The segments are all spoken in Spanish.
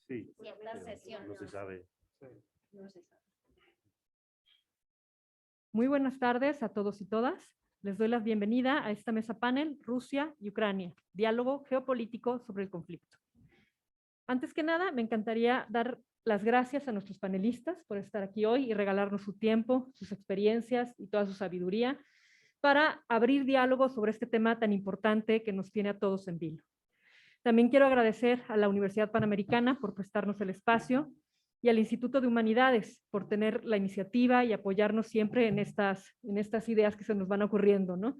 Sí, Sí, una sesión. no se sabe. No se sabe. Muy buenas tardes a todos y todas. Les doy la bienvenida a esta mesa panel Rusia y Ucrania, diálogo geopolítico sobre el conflicto. Antes que nada, me encantaría dar las gracias a nuestros panelistas por estar aquí hoy y regalarnos su tiempo, sus experiencias y toda su sabiduría para abrir diálogo sobre este tema tan importante que nos tiene a todos en vilo. También quiero agradecer a la Universidad Panamericana por prestarnos el espacio y al Instituto de Humanidades por tener la iniciativa y apoyarnos siempre en estas ideas que se nos van ocurriendo, ¿no?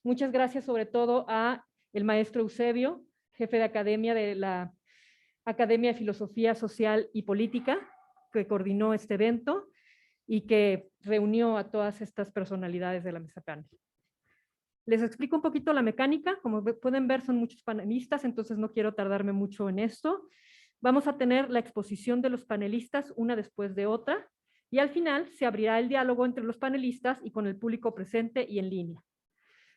Muchas gracias sobre todo a el maestro Eusebio, jefe de academia de la Academia de Filosofía Social y Política, que coordinó este evento y que reunió a todas estas personalidades de la mesa panel. Les explico un poquito la mecánica. Como pueden ver, son muchos panelistas, entonces no quiero tardarme mucho en esto. Vamos a tener la exposición de los panelistas una después de otra y al final se abrirá el diálogo entre los panelistas y con el público presente y en línea.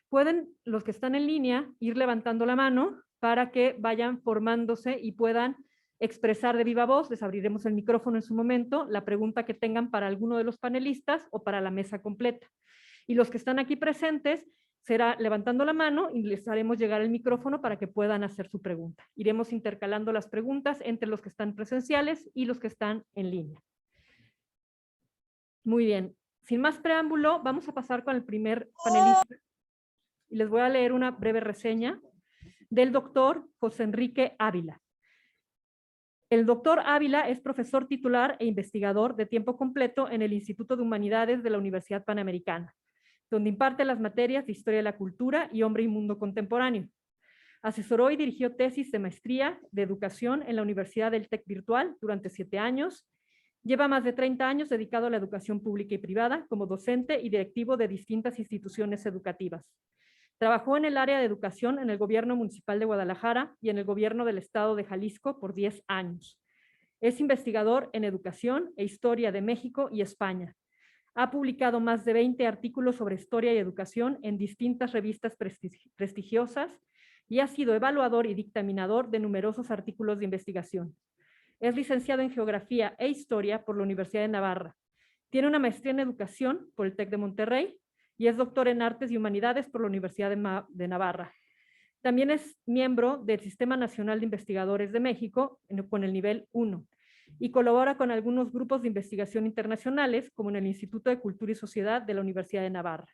Pueden, los que están en línea, ir levantando la mano para que vayan formándose y puedan expresar de viva voz. Les abriremos el micrófono en su momento, la pregunta que tengan para alguno de los panelistas o para la mesa completa. Y los que están aquí presentes, será levantando la mano y les haremos llegar el micrófono para que puedan hacer su pregunta. Iremos intercalando las preguntas entre los que están presenciales y los que están en línea. Muy bien, sin más preámbulo, vamos a pasar con el primer panelista. Y les voy a leer una breve reseña del doctor José Enrique Ávila. El doctor Ávila es profesor titular e investigador de tiempo completo en el Instituto de Humanidades de la Universidad Panamericana, donde imparte las materias de Historia de la Cultura y Hombre y Mundo Contemporáneo. Asesoró y dirigió tesis de maestría de educación en la Universidad del TEC Virtual durante 7 años. Lleva más de 30 años dedicado a la educación pública y privada como docente y directivo de distintas instituciones educativas. Trabajó en el área de educación en el Gobierno Municipal de Guadalajara y en el Gobierno del Estado de Jalisco por 10 años. Es investigador en educación e historia de México y España. Ha publicado más de 20 artículos sobre historia y educación en distintas revistas prestigiosas y ha sido evaluador y dictaminador de numerosos artículos de investigación. Es licenciado en Geografía e Historia por la Universidad de Navarra. Tiene una maestría en Educación por el TEC de Monterrey y es doctor en Artes y Humanidades por la Universidad de Navarra. También es miembro del Sistema Nacional de Investigadores de México con el nivel 1 y colabora con algunos grupos de investigación internacionales como en el Instituto de Cultura y Sociedad de la Universidad de Navarra.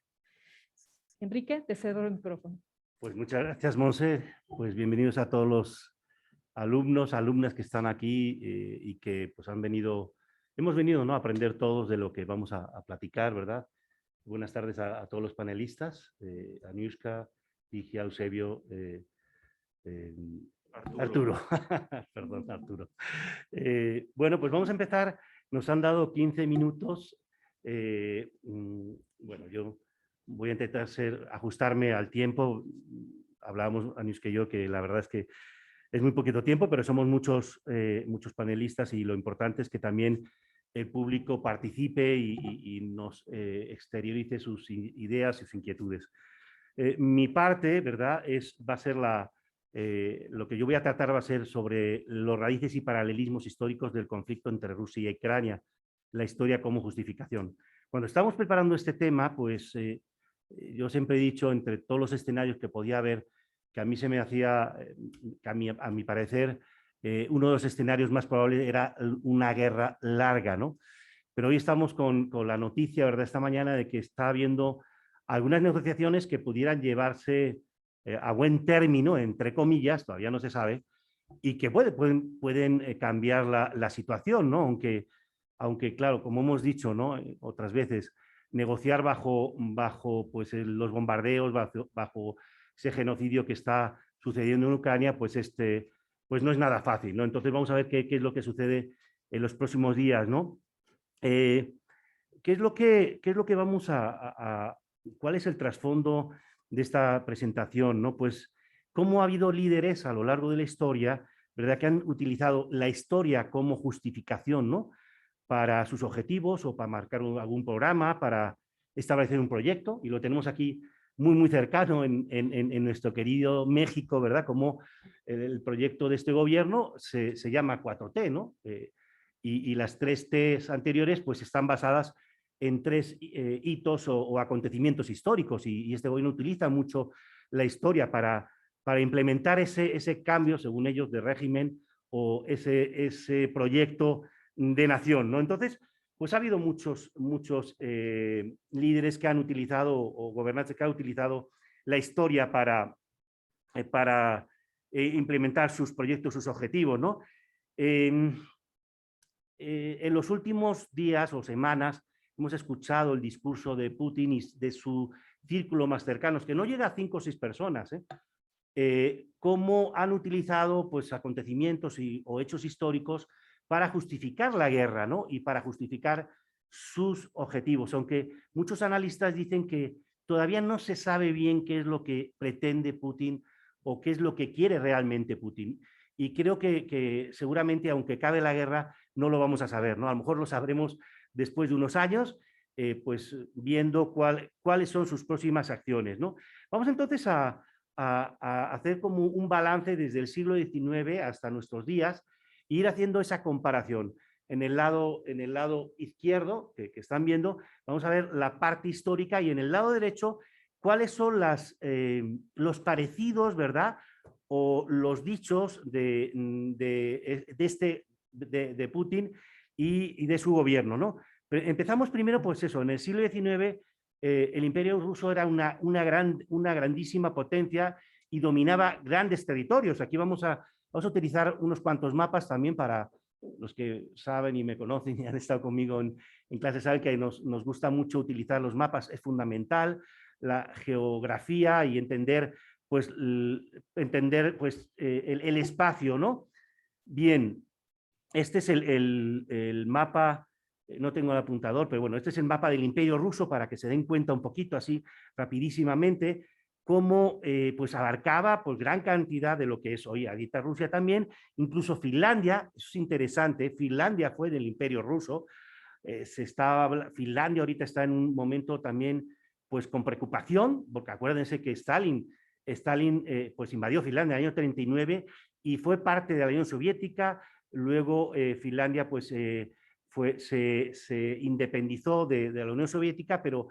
Enrique, te cedo el micrófono. Pues muchas gracias, Monse. Pues bienvenidos a todos los alumnos, alumnas que están aquí y que pues hemos venido, ¿no?, a aprender todos de lo que vamos a platicar, ¿verdad? Buenas tardes a todos los panelistas, a Niuska, Ligia, Eusebio, Arturo. Perdón, Arturo. Bueno, pues vamos a empezar. Nos han dado 15 minutos. Bueno, yo voy a intentar ajustarme al tiempo. Hablábamos, Aniuska y yo, que la verdad es que es muy poquito tiempo, pero somos muchos panelistas y lo importante es que también el público participe y nos exteriorice sus ideas y sus inquietudes. Mi parte, ¿verdad?, va a ser lo que yo voy a tratar va a ser sobre los raíces y paralelismos históricos del conflicto entre Rusia y Ucrania, la historia como justificación. Cuando estamos preparando este tema, pues yo siempre he dicho, entre todos los escenarios que podía haber, que a mí se me hacía, que a mi parecer, uno de los escenarios más probables era una guerra larga, ¿no? Pero hoy estamos con la noticia, ¿verdad?, esta mañana de que está habiendo algunas negociaciones que pudieran llevarse a buen término, entre comillas, todavía no se sabe, y que pueden cambiar la situación, ¿no? Aunque, claro, como hemos dicho, ¿no?, otras veces, negociar bajo pues, los bombardeos, bajo ese genocidio que está sucediendo en Ucrania, pues no es nada fácil, ¿no? Entonces vamos a ver qué es lo que sucede en los próximos días, ¿no? ¿Qué es lo que vamos cuál es el trasfondo de esta presentación, ¿no? Pues cómo ha habido líderes a lo largo de la historia, ¿verdad?, que han utilizado la historia como justificación, ¿no?, para sus objetivos o para marcar algún programa, para establecer un proyecto, y lo tenemos aquí muy cercano en nuestro querido México, ¿verdad? Como el proyecto de este gobierno se llama 4T, ¿no? Y las 3Ts anteriores pues están basadas en 3 hitos o acontecimientos históricos y este gobierno utiliza mucho la historia para implementar ese cambio, según ellos, de régimen o ese proyecto de nación, ¿no? Entonces, pues ha habido muchos líderes que han utilizado o gobernantes que han utilizado la historia para implementar sus proyectos, sus objetivos, ¿no? En los últimos días o semanas hemos escuchado el discurso de Putin y de su círculo más cercano, que no llega a 5 o 6 personas, cómo han utilizado pues, acontecimientos o hechos históricos para justificar la guerra, ¿no? Y para justificar sus objetivos, aunque muchos analistas dicen que todavía no se sabe bien qué es lo que pretende Putin o qué es lo que quiere realmente Putin. Y creo que seguramente, aunque acabe la guerra, no lo vamos a saber, ¿no? A lo mejor lo sabremos después de unos años, pues viendo cuáles son sus próximas acciones, ¿no? Vamos entonces a hacer como un balance desde el siglo XIX hasta nuestros días e ir haciendo esa comparación. En el lado izquierdo, que están viendo, vamos a ver la parte histórica y en el lado derecho, cuáles son los parecidos, ¿verdad? O los dichos de Putin y de su gobierno, ¿no? Pero empezamos primero, pues eso, en el siglo XIX el imperio ruso era una grandísima potencia y dominaba grandes territorios. Aquí vamos a utilizar unos cuantos mapas también para los que saben y me conocen y han estado conmigo en clases, saben que nos gusta mucho utilizar los mapas, es fundamental la geografía y entender el espacio, ¿no? Bien, este es el mapa, no tengo el apuntador, pero bueno, este es el mapa del Imperio Ruso para que se den cuenta un poquito así rapidísimamente cómo pues abarcaba pues gran cantidad de lo que es hoy ahorita Rusia también, incluso Finlandia, eso es interesante, Finlandia fue del Imperio Ruso, Finlandia ahorita está en un momento también pues con preocupación, porque acuérdense que Stalin pues invadió Finlandia en el año 39 y fue parte de la Unión Soviética. Luego Finlandia pues, se independizó de la Unión Soviética, pero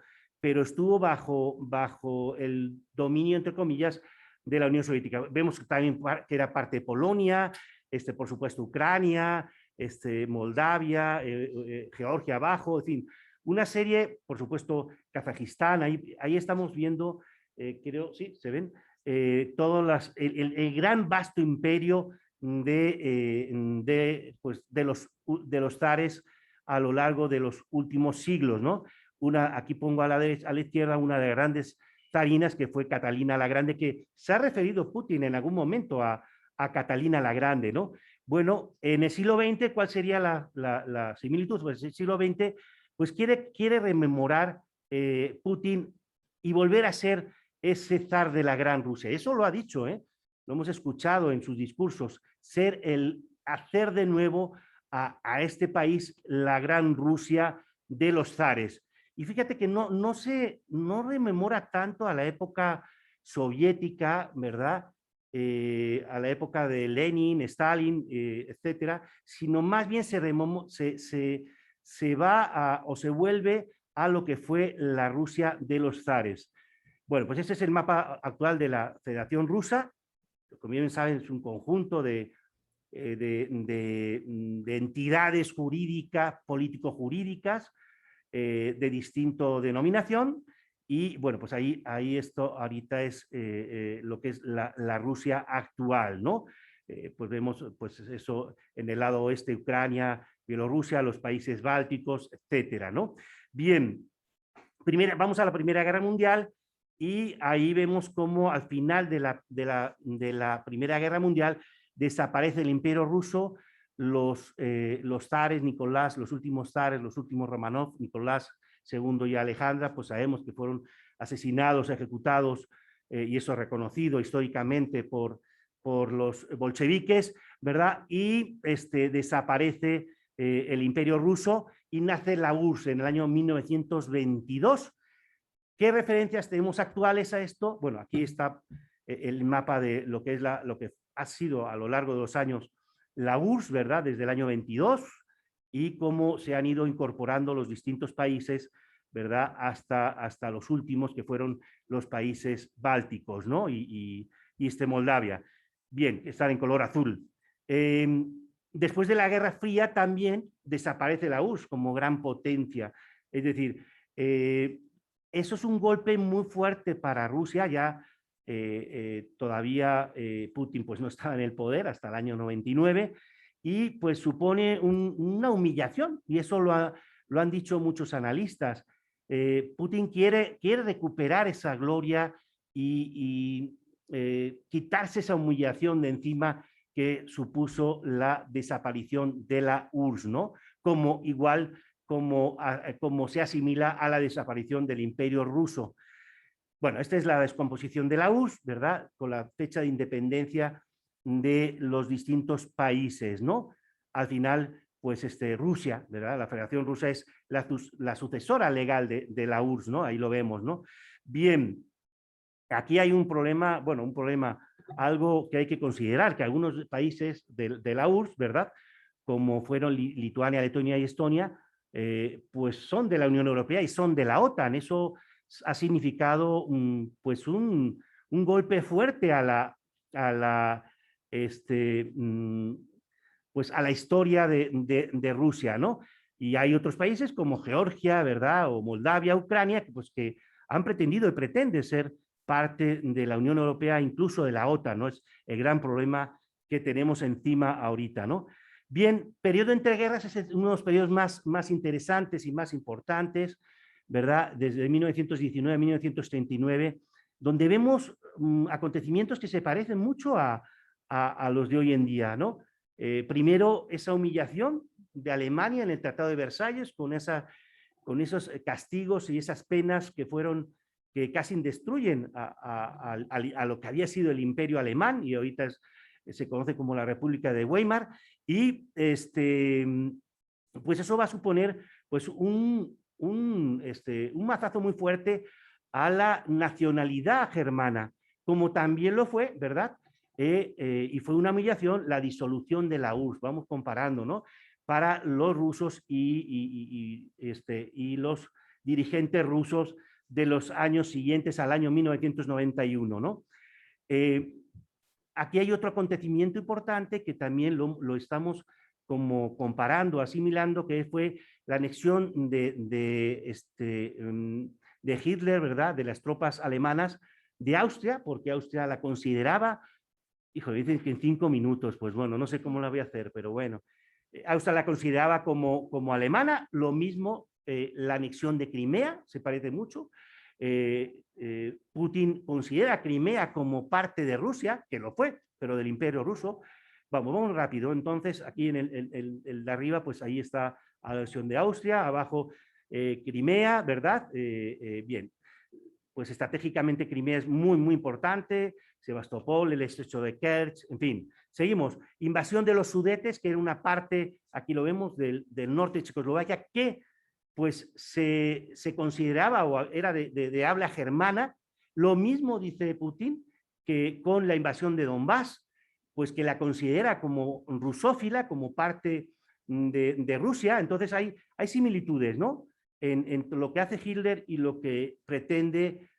estuvo bajo el dominio, entre comillas, de la Unión Soviética. Vemos también que era parte de Polonia, por supuesto Ucrania, Moldavia, Georgia abajo, en fin, una serie, por supuesto, Kazajistán, ahí estamos viendo, creo, sí, se ven, el gran vasto imperio de los zares a lo largo de los últimos siglos, ¿no? Aquí pongo a la izquierda una de las grandes zarinas que fue Catalina la Grande, que se ha referido Putin en algún momento a Catalina la Grande, ¿no? Bueno, en el siglo XX, ¿cuál sería la similitud? Pues el siglo XX pues quiere rememorar Putin y volver a ser ese zar de la gran Rusia. Eso lo ha dicho, lo hemos escuchado en sus discursos, hacer de nuevo a este país la gran Rusia de los zares. Y fíjate que no rememora tanto a la época soviética, ¿verdad? A la época de Lenin, Stalin, etcétera, sino más bien se va o se vuelve a lo que fue la Rusia de los zares. Bueno, pues ese es el mapa actual de la Federación Rusa. Como bien saben, es un conjunto de entidades jurídicas, político-jurídicas de distinta denominación. Y bueno, pues ahí esto ahorita es lo que es la Rusia actual, ¿no? Pues vemos pues eso en el lado oeste, Ucrania, Bielorrusia, los países bálticos, etcétera, ¿no? Bien, vamos a la Primera Guerra Mundial y ahí vemos cómo al final de la Primera Guerra Mundial desaparece el Imperio Ruso, los zares, Nicolás, los últimos zares, los últimos Romanov, Nicolás II y Alejandra, pues sabemos que fueron asesinados, ejecutados, y eso reconocido históricamente por los bolcheviques, ¿verdad? Y desaparece el Imperio Ruso y nace la URSS en el año 1922, ¿Qué referencias tenemos actuales a esto? Bueno, aquí está el mapa de lo que es lo que ha sido a lo largo de los años la URSS, ¿verdad? Desde el año 22 y cómo se han ido incorporando los distintos países, ¿verdad? Hasta los últimos que fueron los países bálticos, ¿no? Y Moldavia. Bien, están en color azul. Después de la Guerra Fría también desaparece la URSS como gran potencia. Es decir, eso es un golpe muy fuerte para Rusia. Ya todavía Putin pues no estaba en el poder hasta el año 99 y pues supone una humillación, y eso lo han dicho muchos analistas. Putin quiere recuperar esa gloria y quitarse esa humillación de encima que supuso la desaparición de la URSS, ¿no? Como se asimila a la desaparición del Imperio Ruso. Bueno, esta es la descomposición de la URSS, ¿verdad? Con la fecha de independencia de los distintos países, ¿no? Al final, pues Rusia, ¿verdad? La Federación Rusa es la sucesora legal de la URSS, ¿no? Ahí lo vemos, ¿no? Bien, aquí hay un problema, bueno, algo que hay que considerar, que algunos países de la URSS, ¿verdad? Como fueron Lituania, Letonia y Estonia, pues son de la Unión Europea y son de la OTAN. Eso ha significado pues un golpe fuerte pues a la historia de Rusia, ¿no? Y hay otros países como Georgia, ¿verdad? O Moldavia, Ucrania, que han pretendido y pretenden ser parte de la Unión Europea, incluso de la OTAN, ¿no? Es el gran problema que tenemos encima ahorita, ¿no? Bien, periodo entre guerras es uno de los periodos más interesantes y más importantes, ¿verdad? Desde 1919 a 1939, donde vemos acontecimientos que se parecen mucho a los de hoy en día, ¿no? Primero, esa humillación de Alemania en el Tratado de Versalles, con esos castigos y esas penas que casi destruyen a lo que había sido el Imperio Alemán, y ahorita se conoce como la República de Weimar, y pues eso va a suponer pues un mazazo muy fuerte a la nacionalidad germana, como también lo fue, ¿verdad? Y fue una humillación la disolución de la URSS, vamos comparando, ¿no? Para los rusos y los dirigentes rusos de los años siguientes al año 1991, ¿no? Aquí hay otro acontecimiento importante que también lo estamos como comparando, asimilando, que fue la anexión de Hitler, ¿verdad?, de las tropas alemanas de Austria, porque Austria la consideraba, hijo, dicen que en 5 minutos, pues bueno, no sé cómo la voy a hacer, pero bueno, Austria la consideraba como alemana, lo mismo la anexión de Crimea, se parece mucho. Putin considera Crimea como parte de Rusia, que lo fue, pero del Imperio Ruso. Vamos rápido. Entonces, aquí en el de arriba, pues ahí está la versión de Austria, abajo Crimea, ¿verdad? Bien, pues estratégicamente Crimea es muy importante, Sebastopol, el estrecho de Kerch, en fin. Seguimos. Invasión de los Sudetes, que era una parte, aquí lo vemos, del norte de Checoslovaquia, que pues se consideraba o era de habla germana. Lo mismo dice Putin que con la invasión de Donbass, pues que la considera como rusófila, como parte de Rusia. Entonces hay similitudes, ¿no? En lo que hace Hitler y lo que pretende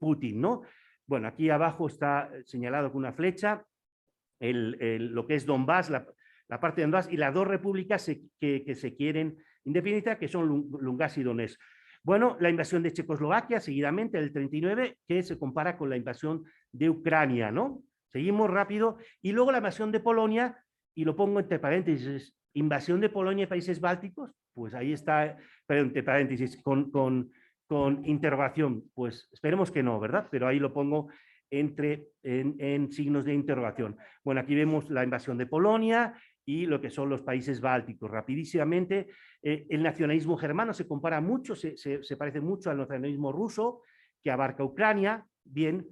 Putin, ¿no? Bueno, aquí abajo está señalado con una flecha lo que es Donbass, la parte de Donbass, y las dos repúblicas que se quieren independizar, que son Lugansk y Donetsk. Bueno, la invasión de Checoslovaquia, seguidamente, el 39, que se compara con la invasión de Ucrania, ¿no? Seguimos rápido. Y luego la invasión de Polonia, y lo pongo entre paréntesis, invasión de Polonia y países bálticos, pues ahí está, pero entre paréntesis, con interrogación, pues esperemos que no, ¿verdad? Pero ahí lo pongo en signos de interrogación. Bueno, aquí vemos la invasión de Polonia y lo que son los países bálticos. Rapidísimamente, el nacionalismo germano se compara mucho, se parece mucho al nacionalismo ruso, que abarca Ucrania. Bien,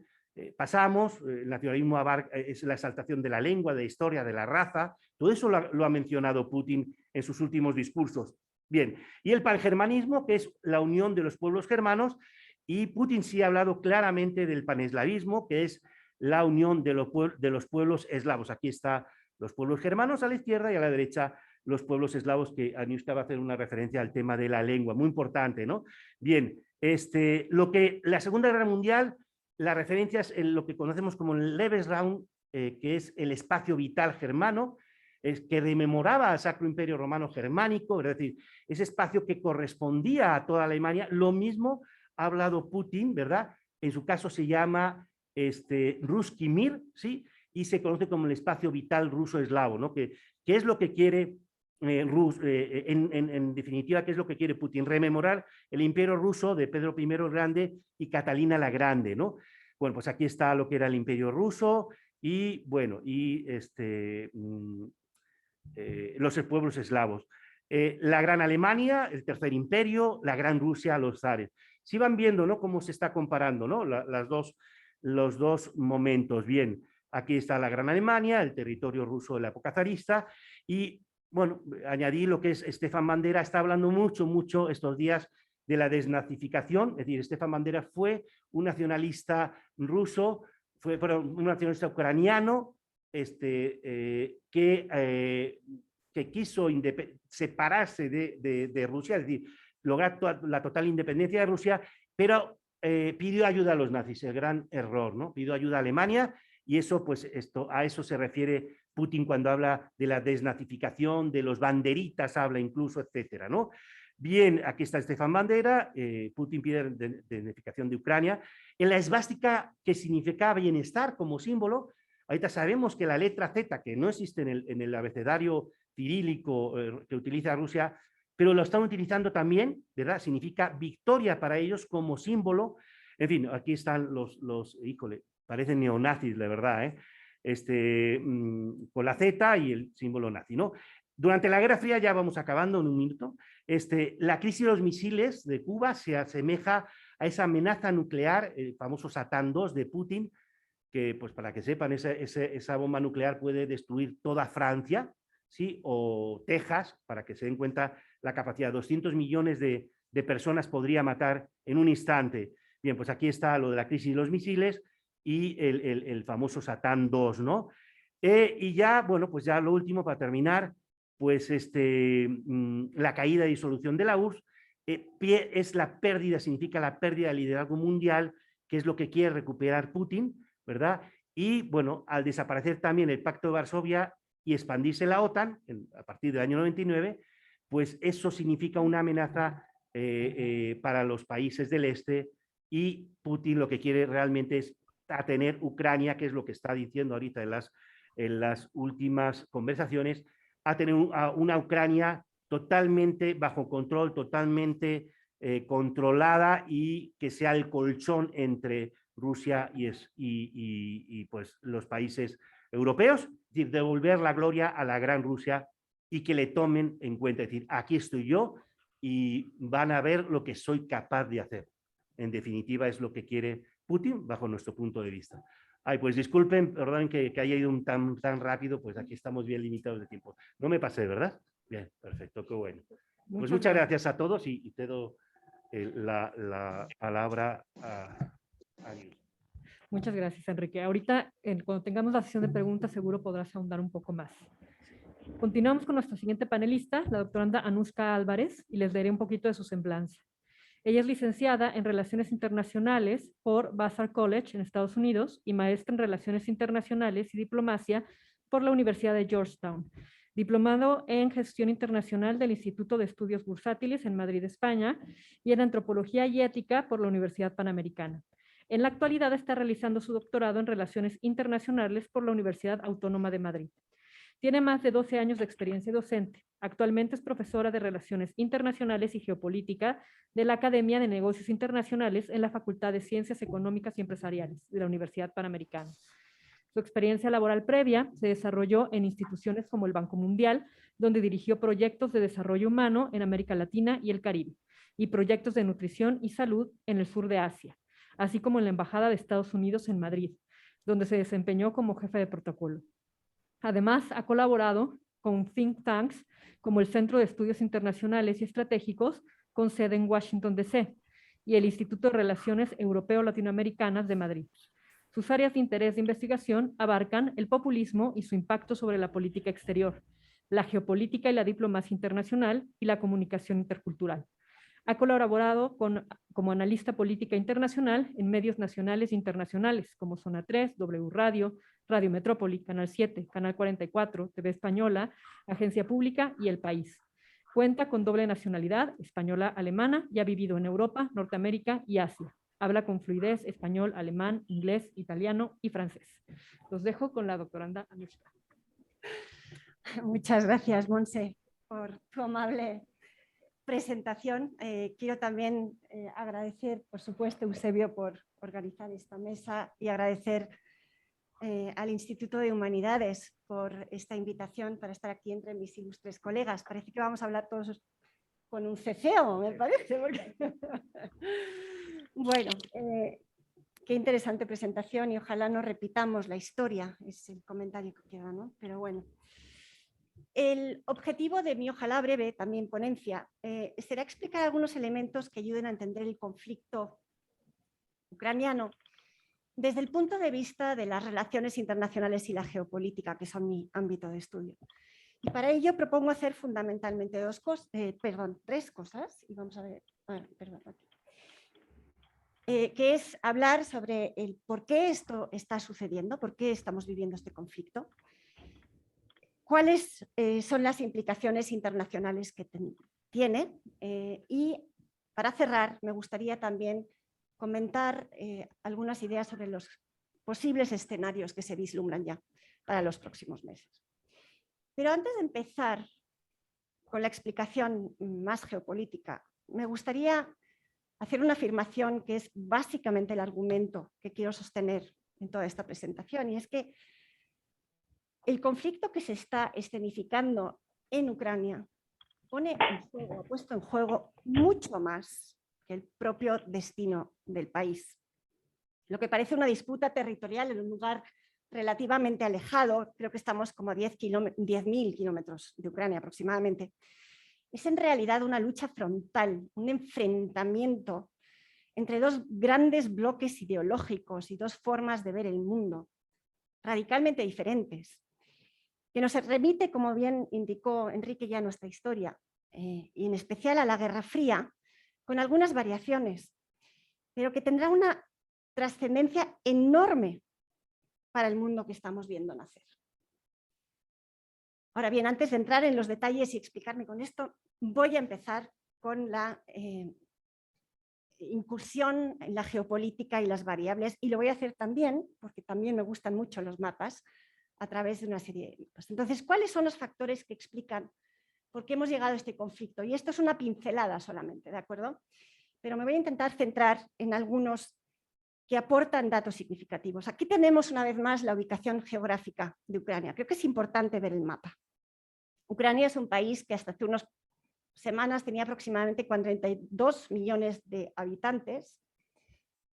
pasamos, el nacionalismo es la exaltación de la lengua, de la historia, de la raza. Todo eso lo ha mencionado Putin en sus últimos discursos. Bien, y el pangermanismo, que es la unión de los pueblos germanos, y Putin sí ha hablado claramente del paneslavismo, que es la unión de los pueblos eslavos. Aquí está los pueblos germanos a la izquierda y a la derecha los pueblos eslavos, que Aniushka va a hacer una referencia al tema de la lengua, muy importante, ¿no? Bien, la Segunda Guerra Mundial, la referencia es en lo que conocemos como el Lebensraum, que es el espacio vital germano, que rememoraba al Sacro Imperio Romano Germánico, es decir, ese espacio que correspondía a toda Alemania. Lo mismo ha hablado Putin, ¿verdad? En su caso se llama Ruski Mir, ¿sí? Y se conoce como el espacio vital ruso-eslavo, ¿no? Que es lo que quiere en definitiva, ¿qué es lo que quiere Putin? Rememorar el imperio ruso de Pedro I el Grande y Catalina la Grande, ¿no? Bueno, pues aquí está lo que era el imperio ruso y, bueno, y los pueblos eslavos. La Gran Alemania, el Tercer Imperio, la Gran Rusia, los zares. Si van viendo, ¿no?, cómo se está comparando, ¿no?, los dos momentos. Bien, aquí está la Gran Alemania, el territorio ruso de la época zarista, y bueno, añadí lo que es Stefan Bandera, está hablando mucho estos días de la desnazificación, es decir, Stefan Bandera fue un nacionalista ruso, fue un nacionalista ucraniano, que quiso separarse de Rusia, es decir, lograr la total independencia de Rusia, pero pidió ayuda a los nazis, el gran error, ¿no? Pidió ayuda a Alemania y eso, pues, a eso se refiere Putin cuando habla de la desnazificación, de los banderitas, habla incluso, etcétera, ¿no? Bien, aquí está Stefan Bandera, Putin pide desnazificación de Ucrania. En la esvástica, que significa bienestar como símbolo, ahorita sabemos que la letra Z, que no existe en el abecedario cirílico que utiliza Rusia, pero lo están utilizando también, ¿verdad? Significa victoria para ellos como símbolo. En fin, aquí están híjole, parecen neonazis, de verdad, con la Z y el símbolo nazi, ¿no? Durante la Guerra Fría, ya vamos acabando en un minuto, la crisis de los misiles de Cuba se asemeja a esa amenaza nuclear, el famoso Satán II de Putin, que, pues, para que sepan, esa bomba nuclear puede destruir toda Francia, ¿sí?, o Texas, para que se den cuenta la capacidad. 200 millones de personas podría matar en un instante. Bien, pues aquí está lo de la crisis de los misiles y el famoso Satán II, ¿no? Y ya, bueno, pues ya lo último para terminar, pues la caída y disolución de la URSS es la pérdida, significa la pérdida de liderazgo mundial, que es lo que quiere recuperar Putin, ¿verdad? Y bueno, al desaparecer también el Pacto de Varsovia y expandirse la OTAN a partir del año 99, pues eso significa una amenaza para los países del este, y Putin lo que quiere realmente es tener Ucrania, que es lo que está diciendo ahorita en las últimas conversaciones, a tener una Ucrania totalmente bajo control, totalmente controlada, y que sea el colchón entre Rusia y pues los países europeos, es decir, devolver la gloria a la gran Rusia y que le tomen en cuenta, es decir, aquí estoy yo y van a ver lo que soy capaz de hacer. En definitiva, es lo que quiere Putin bajo nuestro punto de vista. Ay, pues disculpen, perdonen que haya ido tan rápido, pues aquí estamos bien limitados de tiempo. No me pasé, ¿verdad? Bien, perfecto, qué bueno. Pues muchas gracias a todos y cedo la palabra a Dios. Muchas gracias, Enrique. Ahorita, cuando tengamos la sesión de preguntas, seguro podrás ahondar un poco más. Continuamos con nuestra siguiente panelista, la doctoranda Aniushka Álvarez, y les daré un poquito de su semblanza. Ella es licenciada en Relaciones Internacionales por Vassar College en Estados Unidos y maestra en Relaciones Internacionales y Diplomacia por la Universidad de Georgetown. Diplomado en Gestión Internacional del Instituto de Estudios Bursátiles en Madrid, España, y en Antropología y Ética por la Universidad Panamericana. En la actualidad está realizando su doctorado en Relaciones Internacionales por la Universidad Autónoma de Madrid. Tiene más de 12 años de experiencia docente. Actualmente es profesora de Relaciones Internacionales y Geopolítica de la Academia de Negocios Internacionales en la Facultad de Ciencias Económicas y Empresariales de la Universidad Panamericana. Su experiencia laboral previa se desarrolló en instituciones como el Banco Mundial, donde dirigió proyectos de desarrollo humano en América Latina y el Caribe, y proyectos de nutrición y salud en el sur de Asia, así como en la Embajada de Estados Unidos en Madrid, donde se desempeñó como jefe de protocolo. Además, ha colaborado con think tanks como el Centro de Estudios Internacionales y Estratégicos, con sede en Washington, D.C., y el Instituto de Relaciones Europeo-Latinoamericanas de Madrid. Sus áreas de interés de investigación abarcan el populismo y su impacto sobre la política exterior, la geopolítica y la diplomacia internacional y la comunicación intercultural. Ha colaborado como analista política internacional en medios nacionales e internacionales como Zona 3, W Radio, Radio Metrópoli, Canal 7, Canal 44, TV Española, Agencia Pública y El País. Cuenta con doble nacionalidad, española-alemana, y ha vivido en Europa, Norteamérica y Asia. Habla con fluidez español, alemán, inglés, italiano y francés. Los dejo con la doctoranda Anushka. Muchas gracias, Montse, por tu amable presentación. Quiero también agradecer, por supuesto, Eusebio, por organizar esta mesa y agradecer al Instituto de Humanidades por esta invitación para estar aquí entre mis ilustres colegas. Parece que vamos a hablar todos con un ceceo, me parece. Porque... Bueno, qué interesante presentación y ojalá no repitamos la historia, es el comentario que queda, ¿no? Pero bueno. El objetivo de mi ojalá breve, también ponencia, será explicar algunos elementos que ayuden a entender el conflicto ucraniano desde el punto de vista de las relaciones internacionales y la geopolítica, que son mi ámbito de estudio. Y para ello propongo hacer fundamentalmente tres cosas, y vamos a ver, que es hablar sobre el por qué esto está sucediendo, por qué estamos viviendo este conflicto, cuáles son las implicaciones internacionales que tiene y para cerrar me gustaría también comentar algunas ideas sobre los posibles escenarios que se vislumbran ya para los próximos meses. Pero antes de empezar con la explicación más geopolítica, me gustaría hacer una afirmación que es básicamente el argumento que quiero sostener en toda esta presentación, y es que el conflicto que se está escenificando en Ucrania ha puesto en juego mucho más que el propio destino del país. Lo que parece una disputa territorial en un lugar relativamente alejado, creo que estamos como a 10.000 kilómetros de Ucrania aproximadamente, es en realidad una lucha frontal, un enfrentamiento entre dos grandes bloques ideológicos y dos formas de ver el mundo, radicalmente diferentes, que nos remite, como bien indicó Enrique ya, nuestra historia, y en especial a la Guerra Fría, con algunas variaciones, pero que tendrá una trascendencia enorme para el mundo que estamos viendo nacer. Ahora bien, antes de entrar en los detalles y explicarme con esto, voy a empezar con la incursión en la geopolítica y las variables, y lo voy a hacer también, porque también me gustan mucho los mapas, a través de una serie de libros. Entonces, ¿cuáles son los factores que explican por qué hemos llegado a este conflicto? Y esto es una pincelada solamente, ¿de acuerdo? Pero me voy a intentar centrar en algunos que aportan datos significativos. Aquí tenemos una vez más la ubicación geográfica de Ucrania. Creo que es importante ver el mapa. Ucrania es un país que hasta hace unas semanas tenía aproximadamente 42 millones de habitantes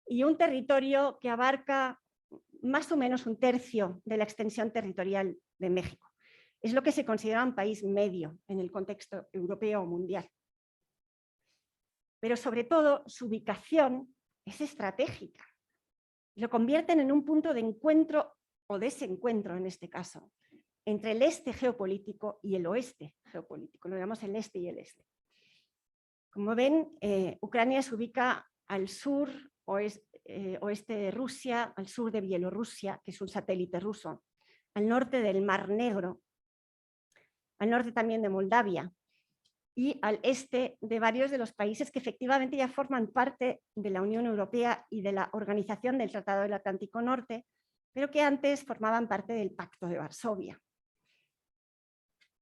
y un territorio que abarca más o menos un tercio de la extensión territorial de México. Es lo que se considera un país medio en el contexto europeo o mundial. Pero sobre todo su ubicación es estratégica. Lo convierten en un punto de encuentro o desencuentro en este caso, entre el este geopolítico y el oeste geopolítico. Lo llamamos el este y el este. Como ven, Ucrania se ubica al sur oeste de Rusia, al sur de Bielorrusia, que es un satélite ruso, al norte del Mar Negro, al norte también de Moldavia y al este de varios de los países que efectivamente ya forman parte de la Unión Europea y de la Organización del Tratado del Atlántico Norte, pero que antes formaban parte del Pacto de Varsovia.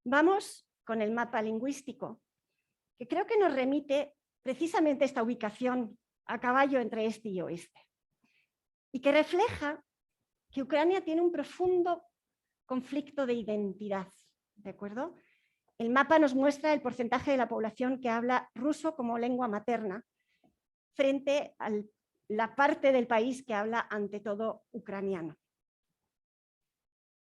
Vamos con el mapa lingüístico, que creo que nos remite precisamente a esta ubicación a caballo entre este y oeste, y que refleja que Ucrania tiene un profundo conflicto de identidad, ¿de acuerdo? El mapa nos muestra el porcentaje de la población que habla ruso como lengua materna frente a la parte del país que habla ante todo ucraniano.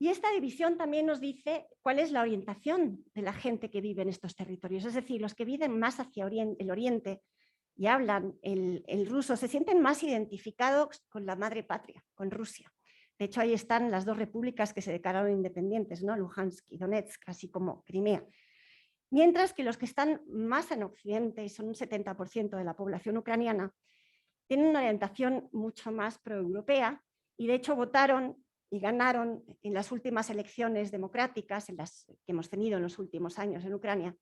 Y esta división también nos dice cuál es la orientación de la gente que vive en estos territorios. Es decir, los que viven más hacia el oriente y hablan el ruso se sienten más identificados con la madre patria, con Rusia. De hecho, ahí están las dos repúblicas que se declararon independientes, ¿no? Luhansk y Donetsk, así como Crimea. Mientras que los que están más en Occidente, y son un 70% de la población ucraniana, tienen una orientación mucho más proeuropea y de hecho votaron y ganaron en las últimas elecciones democráticas, en las que hemos tenido en los últimos años en Ucrania,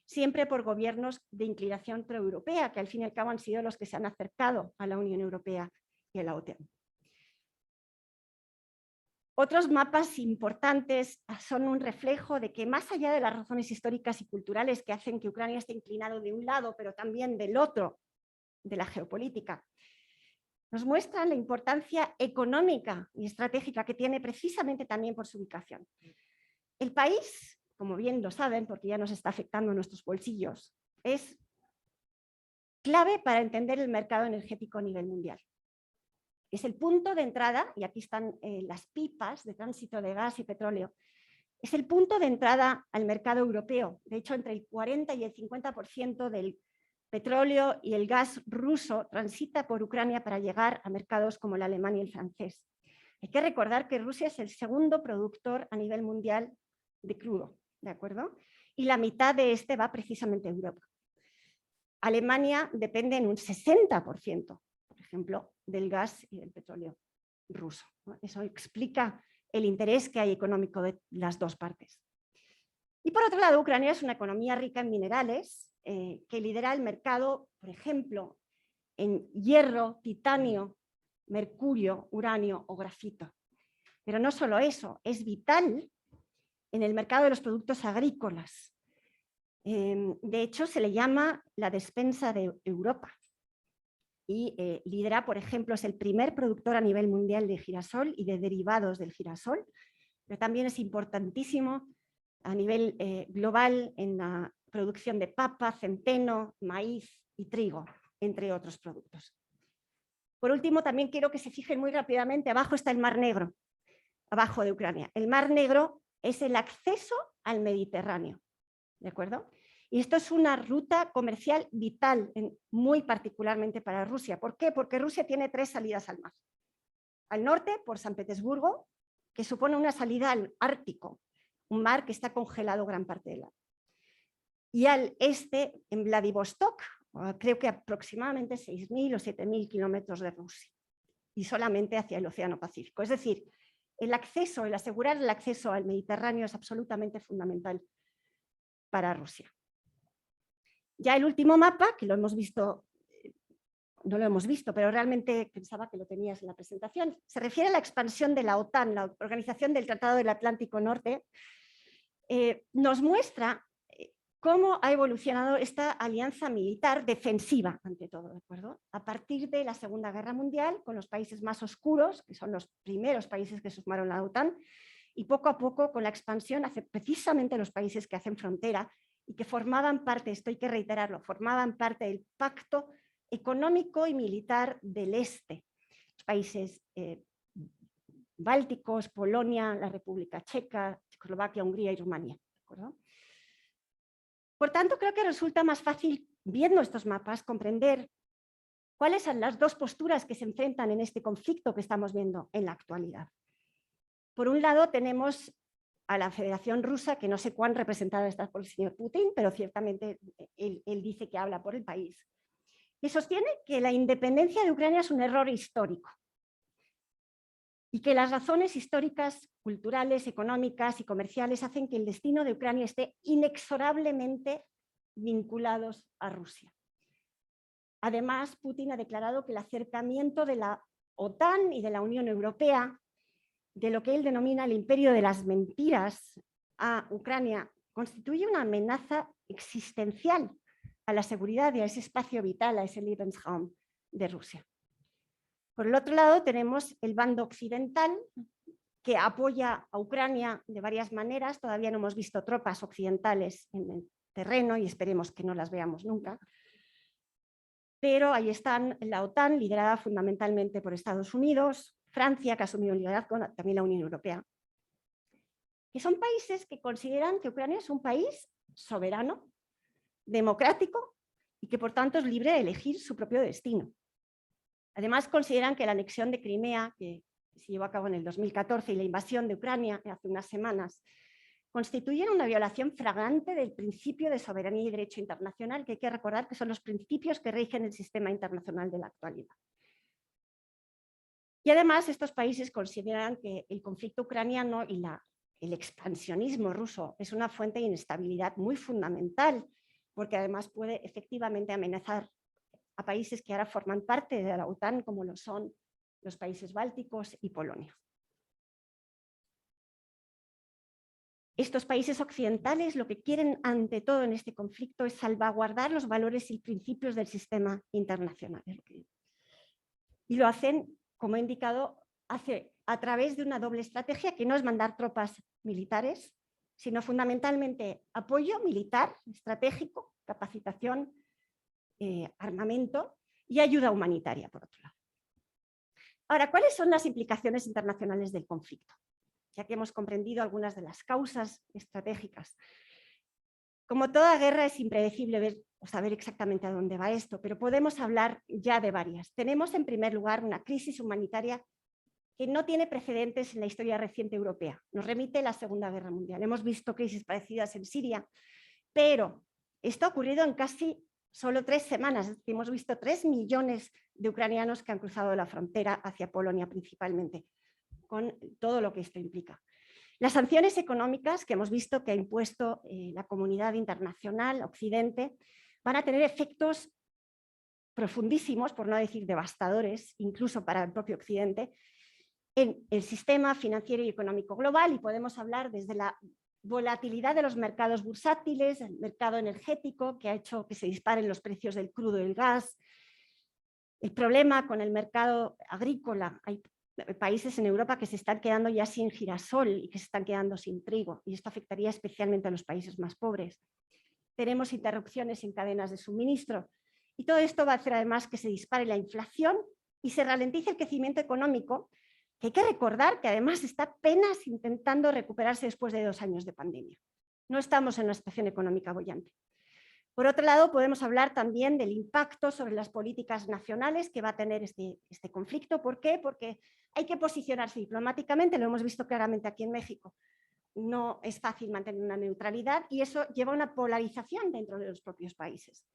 siempre por gobiernos de inclinación proeuropea, que al fin y al cabo han sido los que se han acercado a la Unión Europea y a la OTAN. Otros mapas importantes son un reflejo de que más allá de las razones históricas y culturales que hacen que Ucrania esté inclinado de un lado, pero también del otro, de la geopolítica, nos muestran la importancia económica y estratégica que tiene precisamente también por su ubicación. El país, como bien lo saben, porque ya nos está afectando en nuestros bolsillos, es clave para entender el mercado energético a nivel mundial. Es el punto de entrada, y aquí están las pipas de tránsito de gas y petróleo, es el punto de entrada al mercado europeo. De hecho, entre el 40 y el 50% del petróleo y el gas ruso transita por Ucrania para llegar a mercados como el alemán y el francés. Hay que recordar que Rusia es el segundo productor a nivel mundial de crudo, ¿de acuerdo? Y la mitad de este va precisamente a Europa. Alemania depende en un 60%, por ejemplo, del gas y del petróleo ruso, ¿no? Eso explica el interés que hay económico de las dos partes. Y por otro lado, Ucrania es una economía rica en minerales que lidera el mercado, por ejemplo, en hierro, titanio, mercurio, uranio o grafito. Pero no solo eso, es vital en el mercado de los productos agrícolas. De hecho, se le llama la despensa de Europa. Y lidera, por ejemplo, es el primer productor a nivel mundial de girasol y de derivados del girasol, pero también es importantísimo a nivel global en la producción de papa, centeno, maíz y trigo, entre otros productos. Por último, también quiero que se fijen muy rápidamente, abajo está el Mar Negro, abajo de Ucrania. El Mar Negro es el acceso al Mediterráneo, ¿de acuerdo? Y esto es una ruta comercial vital, muy particularmente para Rusia. ¿Por qué? Porque Rusia tiene 3 salidas al mar. Al norte, por San Petersburgo, que supone una salida al Ártico, un mar que está congelado gran parte del año. Y al este, en Vladivostok, creo que aproximadamente 6.000 o 7.000 kilómetros de Rusia, y solamente hacia el Océano Pacífico. Es decir, el asegurar el acceso al Mediterráneo es absolutamente fundamental para Rusia. Ya el último mapa, que lo hemos visto, no lo hemos visto, pero realmente pensaba que lo tenías en la presentación, se refiere a la expansión de la OTAN, la Organización del Tratado del Atlántico Norte. Nos muestra cómo ha evolucionado esta alianza militar defensiva, ante todo, ¿de acuerdo? A partir de la Segunda Guerra Mundial, con los países más oscuros, que son los primeros países que sumaron a la OTAN, y poco a poco con la expansión hacia precisamente los países que hacen frontera y que formaban parte, esto hay que reiterarlo, formaban parte del pacto económico y militar del este. Los países bálticos, Polonia, la República Checa, Checoslovaquia, Hungría y Rumania, ¿de acuerdo? Por tanto, creo que resulta más fácil, viendo estos mapas, comprender cuáles son las dos posturas que se enfrentan en este conflicto que estamos viendo en la actualidad. Por un lado, tenemos a la Federación Rusa, que no sé cuán representada está por el señor Putin, pero ciertamente él dice que habla por el país, que sostiene que la independencia de Ucrania es un error histórico y que las razones históricas, culturales, económicas y comerciales hacen que el destino de Ucrania esté inexorablemente vinculados a Rusia. Además, Putin ha declarado que el acercamiento de la OTAN y de la Unión Europea, de lo que él denomina el imperio de las mentiras a Ucrania, constituye una amenaza existencial a la seguridad y a ese espacio vital, a ese Lebensraum de Rusia. Por el otro lado, tenemos el bando occidental, que apoya a Ucrania de varias maneras. Todavía no hemos visto tropas occidentales en el terreno y esperemos que no las veamos nunca. Pero ahí están la OTAN, liderada fundamentalmente por Estados Unidos, Francia, que ha asumido el liderazgo, también la Unión Europea. que son países que consideran que Ucrania es un país soberano, democrático y que por tanto es libre de elegir su propio destino. Además, consideran que la anexión de Crimea, que se llevó a cabo en el 2014, y la invasión de Ucrania hace unas semanas, constituyen una violación flagrante del principio de soberanía y derecho internacional, que hay que recordar que son los principios que rigen el sistema internacional de la actualidad. Y además, estos países consideran que el conflicto ucraniano y el expansionismo ruso es una fuente de inestabilidad muy fundamental, porque además puede efectivamente amenazar a países que ahora forman parte de la OTAN, como lo son los países bálticos y Polonia. Estos países occidentales lo que quieren ante todo en este conflicto es salvaguardar los valores y principios del sistema internacional. Y lo hacen, como he indicado, a través de una doble estrategia que no es mandar tropas militares, sino fundamentalmente apoyo militar, estratégico, capacitación, armamento y ayuda humanitaria, por otro lado. Ahora, ¿cuáles son las implicaciones internacionales del conflicto? Ya que hemos comprendido algunas de las causas estratégicas. Como toda guerra es impredecible saber exactamente a dónde va esto, pero podemos hablar ya de varias. Tenemos en primer lugar una crisis humanitaria que no tiene precedentes en la historia reciente europea. Nos remite a la Segunda Guerra Mundial. Hemos visto crisis parecidas en Siria, pero esto ha ocurrido en casi solo 3 semanas. Hemos visto 3 millones de ucranianos que han cruzado la frontera hacia Polonia principalmente, con todo lo que esto implica. Las sanciones económicas que hemos visto que ha impuesto la comunidad internacional, Occidente, van a tener efectos profundísimos, por no decir devastadores, incluso para el propio Occidente, en el sistema financiero y económico global, y podemos hablar desde la volatilidad de los mercados bursátiles, el mercado energético, que ha hecho que se disparen los precios del crudo y el gas, el problema con el mercado agrícola. Hay países en Europa que se están quedando ya sin girasol y que se están quedando sin trigo, y esto afectaría especialmente a los países más pobres. Tenemos interrupciones en cadenas de suministro, y todo esto va a hacer además que se dispare la inflación y se ralentice el crecimiento económico, que hay que recordar que además está apenas intentando recuperarse después de 2 años de pandemia. No estamos en una situación económica boyante. Por otro lado, podemos hablar también del impacto sobre las políticas nacionales que va a tener este conflicto. ¿Por qué? Porque hay que posicionarse diplomáticamente, lo hemos visto claramente aquí en México. No es fácil mantener una neutralidad y eso lleva a una polarización dentro de los propios países.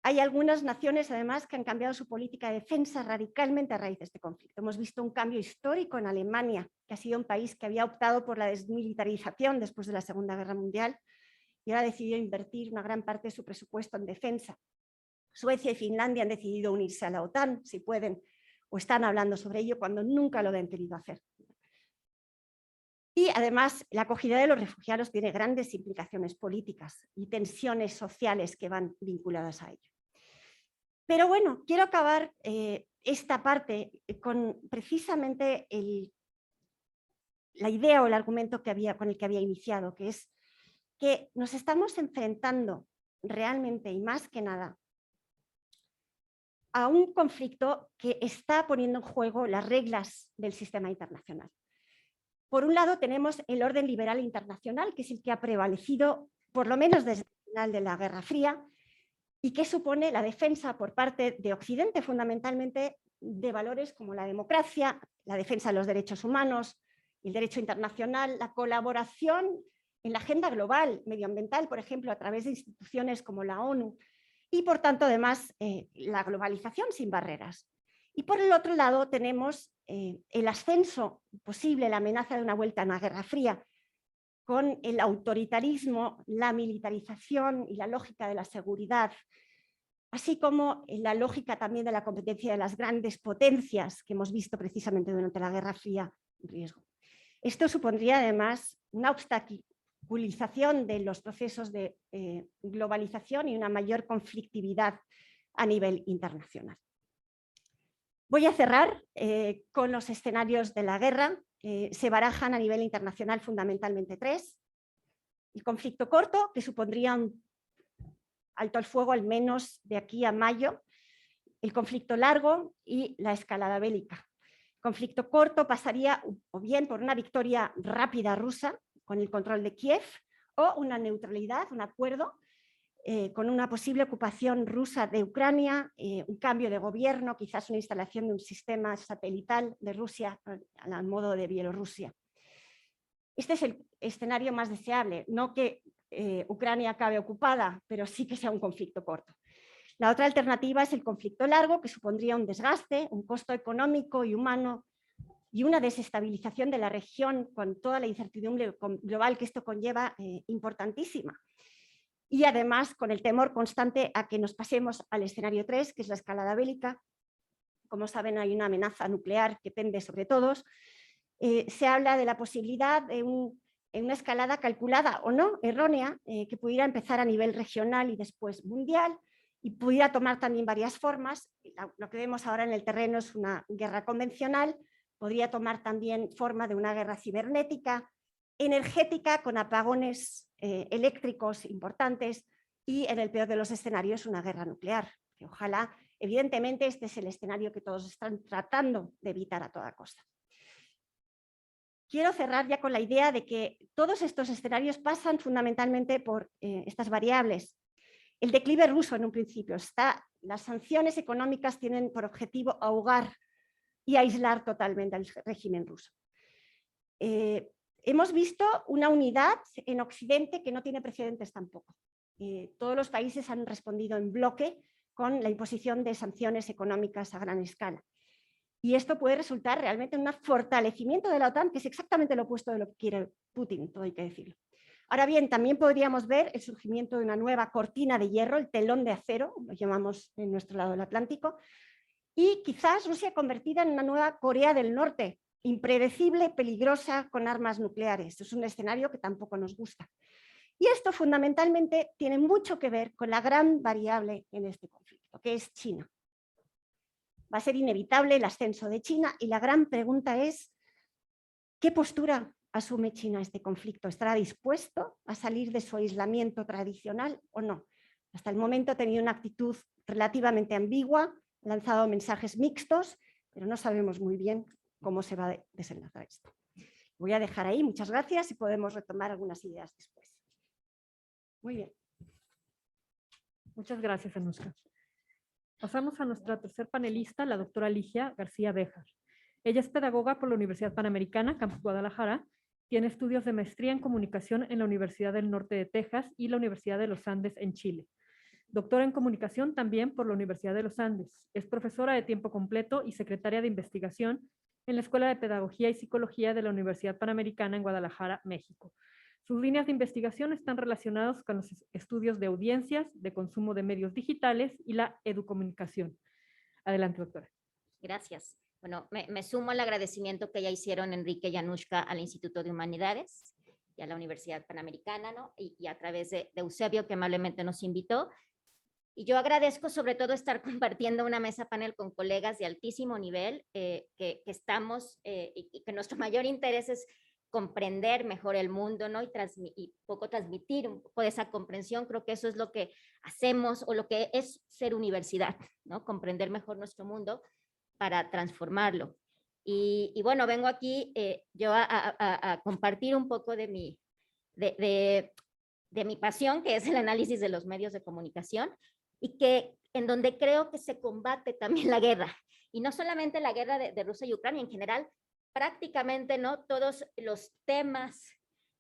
Hay algunas naciones, además, que han cambiado su política de defensa radicalmente a raíz de este conflicto. Hemos visto un cambio histórico en Alemania, que ha sido un país que había optado por la desmilitarización después de la Segunda Guerra Mundial y ahora ha decidido invertir una gran parte de su presupuesto en defensa. Suecia y Finlandia han decidido unirse a la OTAN, si pueden, o están hablando sobre ello cuando nunca lo han querido hacer. Y además, la acogida de los refugiados tiene grandes implicaciones políticas y tensiones sociales que van vinculadas a ello. Pero bueno, quiero acabar esta parte con precisamente la idea o el argumento con el que había iniciado, que es que nos estamos enfrentando realmente y más que nada a un conflicto que está poniendo en juego las reglas del sistema internacional. Por un lado tenemos el orden liberal internacional, que es el que ha prevalecido por lo menos desde el final de la Guerra Fría, y que supone la defensa por parte de Occidente fundamentalmente de valores como la democracia, la defensa de los derechos humanos, el derecho internacional, la colaboración en la agenda global medioambiental, por ejemplo, a través de instituciones como la ONU, y por tanto además la globalización sin barreras. Y por el otro lado tenemos el ascenso posible, la amenaza de una vuelta a una Guerra Fría, con el autoritarismo, la militarización y la lógica de la seguridad, así como la lógica también de la competencia de las grandes potencias que hemos visto precisamente durante la Guerra Fría en riesgo. Esto supondría además una obstaculización de los procesos de globalización y una mayor conflictividad a nivel internacional. Voy a cerrar con los escenarios de la guerra. Se barajan a nivel internacional fundamentalmente 3. El conflicto corto, que supondría un alto al fuego al menos de aquí a mayo. El conflicto largo y la escalada bélica. Conflicto corto pasaría o bien por una victoria rápida rusa con el control de Kiev o una neutralidad, un acuerdo con una posible ocupación rusa de Ucrania, un cambio de gobierno, quizás una instalación de un sistema satelital de Rusia al modo de Bielorrusia. Este es el escenario más deseable, no que Ucrania acabe ocupada, pero sí que sea un conflicto corto. La otra alternativa es el conflicto largo, que supondría un desgaste, un costo económico y humano y una desestabilización de la región con toda la incertidumbre global que esto conlleva, importantísima. Y además con el temor constante a que nos pasemos al escenario 3, que es la escalada bélica. Como saben, hay una amenaza nuclear que pende sobre todos. Se habla de la posibilidad de una escalada calculada o no, errónea, que pudiera empezar a nivel regional y después mundial, y pudiera tomar también varias formas. Lo que vemos ahora en el terreno es una guerra convencional, podría tomar también forma de una guerra cibernética, energética, con apagones eléctricos importantes, y en el peor de los escenarios una guerra nuclear, que ojalá, evidentemente este es el escenario que todos están tratando de evitar a toda costa. Quiero cerrar ya con la idea de que todos estos escenarios pasan fundamentalmente por estas variables. El declive ruso en un principio las sanciones económicas tienen por objetivo ahogar y aislar totalmente al régimen ruso. Hemos visto una unidad en Occidente que no tiene precedentes tampoco. Todos los países han respondido en bloque con la imposición de sanciones económicas a gran escala. Y esto puede resultar realmente en un fortalecimiento de la OTAN, que es exactamente lo opuesto de lo que quiere Putin, todo hay que decirlo. Ahora bien, también podríamos ver el surgimiento de una nueva cortina de hierro, el telón de acero, lo llamamos en nuestro lado del Atlántico, y quizás Rusia convertida en una nueva Corea del Norte, impredecible, peligrosa, con armas nucleares. Es un escenario que tampoco nos gusta. Y esto fundamentalmente tiene mucho que ver con la gran variable en este conflicto, que es China. Va a ser inevitable el ascenso de China y la gran pregunta es, ¿qué postura asume China este conflicto? ¿Estará dispuesto a salir de su aislamiento tradicional o no? Hasta el momento ha tenido una actitud relativamente ambigua, ha lanzado mensajes mixtos, pero no sabemos muy bien cómo se va a desenlazar esto. Voy a dejar ahí, muchas gracias, y podemos retomar algunas ideas después. Muy bien. Muchas gracias, Anushka. Pasamos a nuestra tercer panelista, la doctora Ligia García Béjar. Ella es pedagoga por la Universidad Panamericana, Campus Guadalajara, tiene estudios de maestría en comunicación en la Universidad del Norte de Texas y la Universidad de los Andes en Chile. Doctora en comunicación también por la Universidad de los Andes. Es profesora de tiempo completo y secretaria de investigación en la Escuela de Pedagogía y Psicología de la Universidad Panamericana en Guadalajara, México. Sus líneas de investigación están relacionadas con los estudios de audiencias, de consumo de medios digitales y la educomunicación. Adelante, doctora. Gracias. Bueno, me sumo al agradecimiento que ya hicieron Enrique y Anushka al Instituto de Humanidades y a la Universidad Panamericana, ¿no? Y a través de Eusebio, que amablemente nos invitó. Y yo agradezco sobre todo estar compartiendo una mesa panel con colegas de altísimo nivel, que estamos, y que nuestro mayor interés es comprender mejor el mundo, ¿no? Y poco transmitir un poco de esa comprensión. Creo que eso es lo que hacemos, o lo que es ser universidad, ¿no? Comprender mejor nuestro mundo para transformarlo. Y bueno, vengo aquí yo a compartir un poco de mi pasión, que es el análisis de los medios de comunicación, y que en donde creo que se combate también la guerra. Y no solamente la guerra de Rusia y Ucrania, en general, prácticamente, ¿no? Todos los temas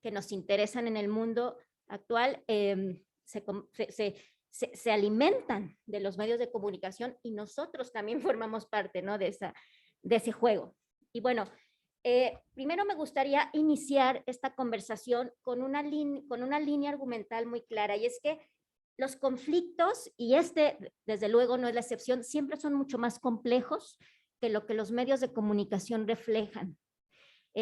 que nos interesan en el mundo actual se alimentan de los medios de comunicación, y nosotros también formamos parte, ¿no? de ese juego. Y bueno, primero me gustaría iniciar esta conversación con una línea argumental muy clara, y es que los conflictos, y desde luego no es la excepción, siempre son mucho más complejos que lo que los medios de comunicación reflejan.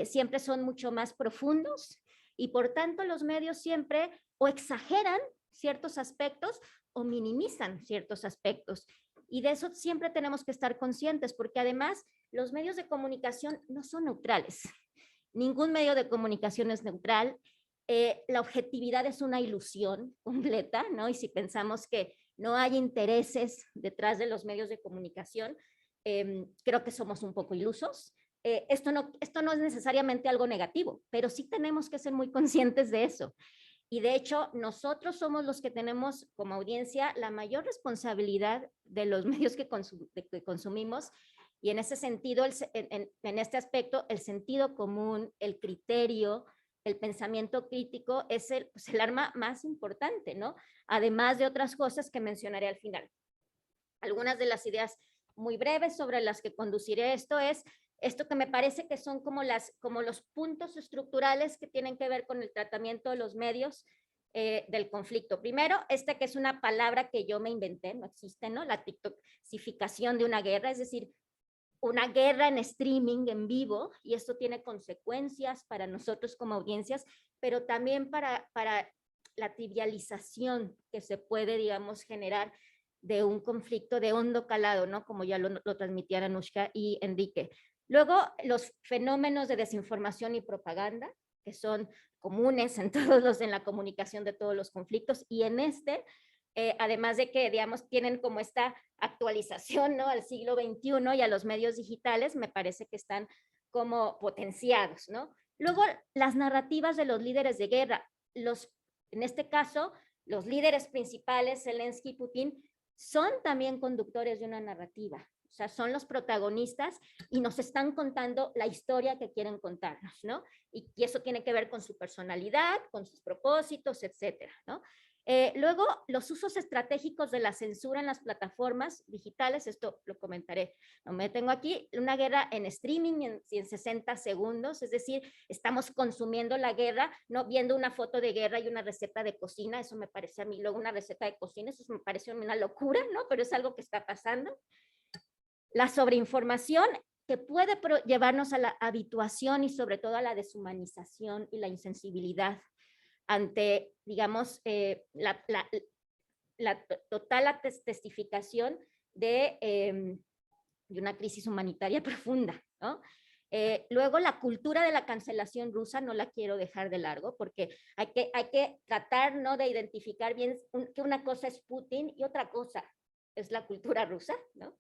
Siempre son mucho más profundos, y por tanto los medios siempre o exageran ciertos aspectos o minimizan ciertos aspectos. Y de eso siempre tenemos que estar conscientes, porque además los medios de comunicación no son neutrales. Ningún medio de comunicación es neutral. La objetividad es una ilusión completa, ¿no? Y si pensamos que no hay intereses detrás de los medios de comunicación, creo que somos un poco ilusos. esto no es necesariamente algo negativo, pero sí tenemos que ser muy conscientes de eso. Y de hecho, nosotros somos los que tenemos como audiencia la mayor responsabilidad de los medios que consumimos, y en ese sentido, en este aspecto, el sentido común, el criterio, el pensamiento crítico es pues el arma más importante, ¿no? Además de otras cosas que mencionaré al final. Algunas de las ideas muy breves sobre las que conduciré esto que me parece que son como los puntos estructurales que tienen que ver con el tratamiento de los medios del conflicto. Primero, que es una palabra que yo me inventé, no existe, ¿no? La tiktokificación de una guerra, es decir, una guerra en streaming, en vivo, y esto tiene consecuencias para nosotros como audiencias, pero también para la trivialización que se puede, digamos, generar de un conflicto de hondo calado, ¿no? Como ya lo transmitían Anushka y Enrique. Luego, los fenómenos de desinformación y propaganda, que son comunes en la comunicación de todos los conflictos, y en además de que, digamos, tienen como esta actualización, ¿no? Al siglo XXI y a los medios digitales, me parece que están como potenciados, ¿no? Luego, las narrativas de los líderes de guerra. En este caso, los líderes principales, Zelensky y Putin, son también conductores de una narrativa. O sea, son los protagonistas y nos están contando la historia que quieren contarnos, ¿no? Y eso tiene que ver con su personalidad, con sus propósitos, etcétera, ¿no? Luego, los usos estratégicos de la censura en las plataformas digitales, esto lo comentaré. No me tengo aquí, una guerra en streaming en 60 segundos, es decir, estamos consumiendo la guerra, no viendo una foto de guerra y una receta de cocina, eso me parece a mí, luego una receta de cocina, eso me parece una locura, ¿no? Pero es algo que está pasando. La sobreinformación que puede llevarnos a la habituación y sobre todo a la deshumanización y la insensibilidad ante, digamos, la total testificación de una crisis humanitaria profunda, ¿no? Luego, la cultura de la cancelación rusa no la quiero dejar de largo porque hay que tratar, ¿no?, de identificar bien que una cosa es Putin y otra cosa es la cultura rusa, ¿no?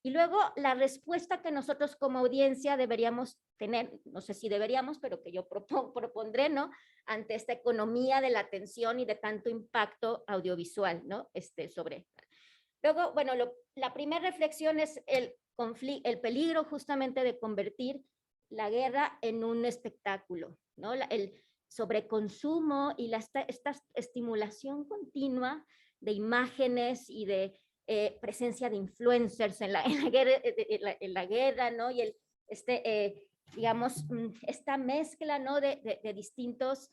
Y luego la respuesta que nosotros como audiencia deberíamos tener, no sé si deberíamos, pero que yo propondré, ¿no?, ante esta economía de la atención y de tanto impacto audiovisual, ¿no? Luego, bueno, la primera reflexión es el peligro justamente de convertir la guerra en un espectáculo, ¿no? El sobreconsumo y esta estimulación continua de imágenes y de presencia de influencers en la guerra, ¿no? Y digamos, esta mezcla, ¿no?, de distintos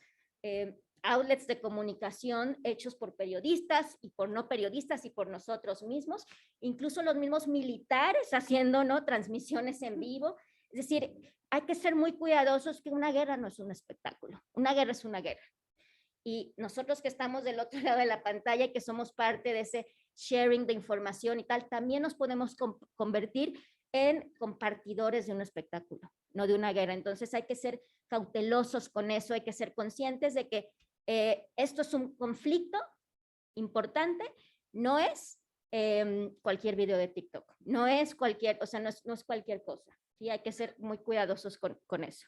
outlets de comunicación hechos por periodistas y por no periodistas y por nosotros mismos, incluso los mismos militares haciendo, ¿no?, transmisiones en vivo. Es decir, hay que ser muy cuidadosos, que una guerra no es un espectáculo, una guerra es una guerra. Y nosotros que estamos del otro lado de la pantalla y que somos parte de ese sharing de información y tal, también nos podemos convertir en compartidores de un espectáculo, no de una guerra. Entonces hay que ser cautelosos con eso, hay que ser conscientes de que esto es un conflicto importante, no es cualquier video de TikTok, no es cualquier, o sea, no es cualquier cosa, ¿sí? Hay que ser muy cuidadosos con eso.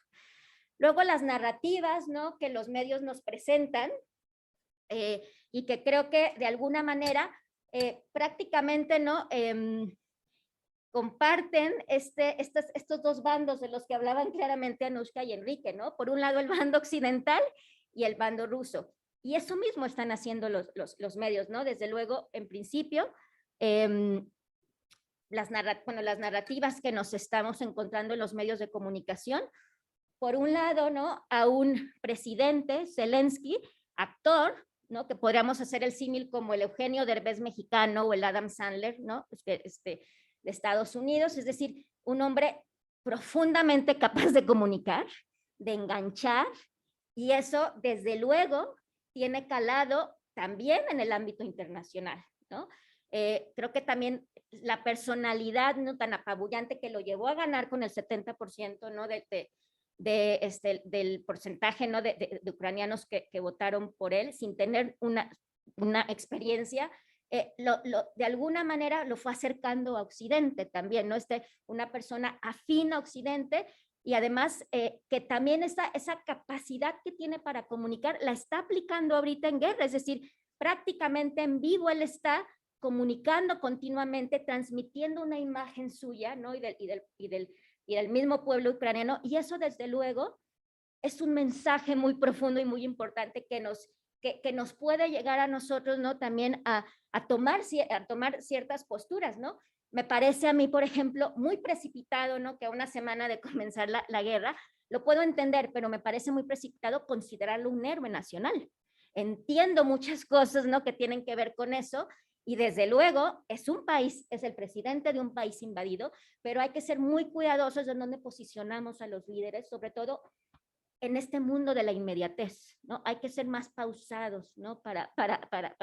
Luego las narrativas, ¿no?, que los medios nos presentan y que creo que de alguna manera prácticamente, ¿no?, comparten estos dos bandos de los que hablaban claramente Anushka y Enrique, ¿no? Por un lado el bando occidental y el bando ruso. Y eso mismo están haciendo los medios, ¿no? Desde luego, en principio, las narrativas que nos estamos encontrando en los medios de comunicación, por un lado, ¿no?, a un presidente, Zelensky, actor, ¿no?, que podríamos hacer el símil como el Eugenio Derbez mexicano o el Adam Sandler, ¿no?, de Estados Unidos, es decir, un hombre profundamente capaz de comunicar, de enganchar, y eso, desde luego, tiene calado también en el ámbito internacional, ¿no? Creo que también la personalidad no tan apabullante que lo llevó a ganar con el 70%, ¿no?, del porcentaje, ¿no?, de ucranianos que votaron por él sin tener una experiencia, de alguna manera lo fue acercando a Occidente también, ¿no? Una persona afín a Occidente y además que también esa capacidad que tiene para comunicar la está aplicando ahorita en guerra, es decir, prácticamente en vivo él está comunicando continuamente, transmitiendo una imagen suya, ¿no? y del mismo pueblo ucraniano, y eso desde luego es un mensaje muy profundo y muy importante que nos puede llegar a nosotros, ¿no? También a tomar ciertas posturas, ¿no? Me parece a mí, por ejemplo, muy precipitado, ¿no? Que a una semana de comenzar la guerra, lo puedo entender, pero me parece muy precipitado considerarlo un héroe nacional. Entiendo muchas cosas, ¿no? Que tienen que ver con eso, y desde luego es un país, es el presidente de un país invadido, pero hay que ser muy cuidadosos de dónde posicionamos a los líderes, sobre todo en este mundo de la inmediatez, ¿no? Hay que ser más pausados, ¿no? Para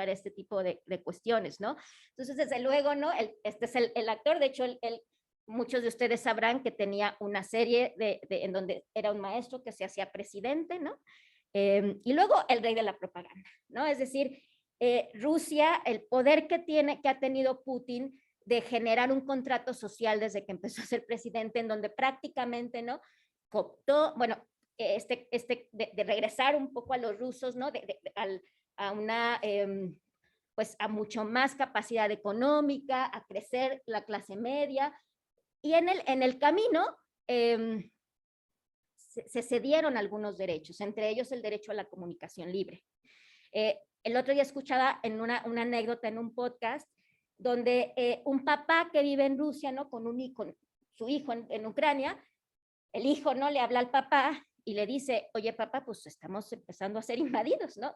este tipo de cuestiones, ¿no? Entonces, desde luego, ¿no? Este es el actor, de hecho, muchos de ustedes sabrán que tenía una serie en donde era un maestro que se hacía presidente, ¿no? Y luego el rey de la propaganda, ¿no? Es decir, Rusia, el poder que ha tenido Putin de generar un contrato social desde que empezó a ser presidente, en donde prácticamente, ¿no? Cooptó, bueno, de regresar un poco a los rusos, ¿no? A una, pues a mucho más capacidad económica, a crecer la clase media, y en el camino se cedieron algunos derechos, entre ellos el derecho a la comunicación libre. El otro día escuchaba en una anécdota en un podcast donde un papá que vive en Rusia, ¿no? Con su hijo en Ucrania, el hijo, ¿no? Le habla al papá y le dice, oye papá, pues estamos empezando a ser invadidos, ¿no?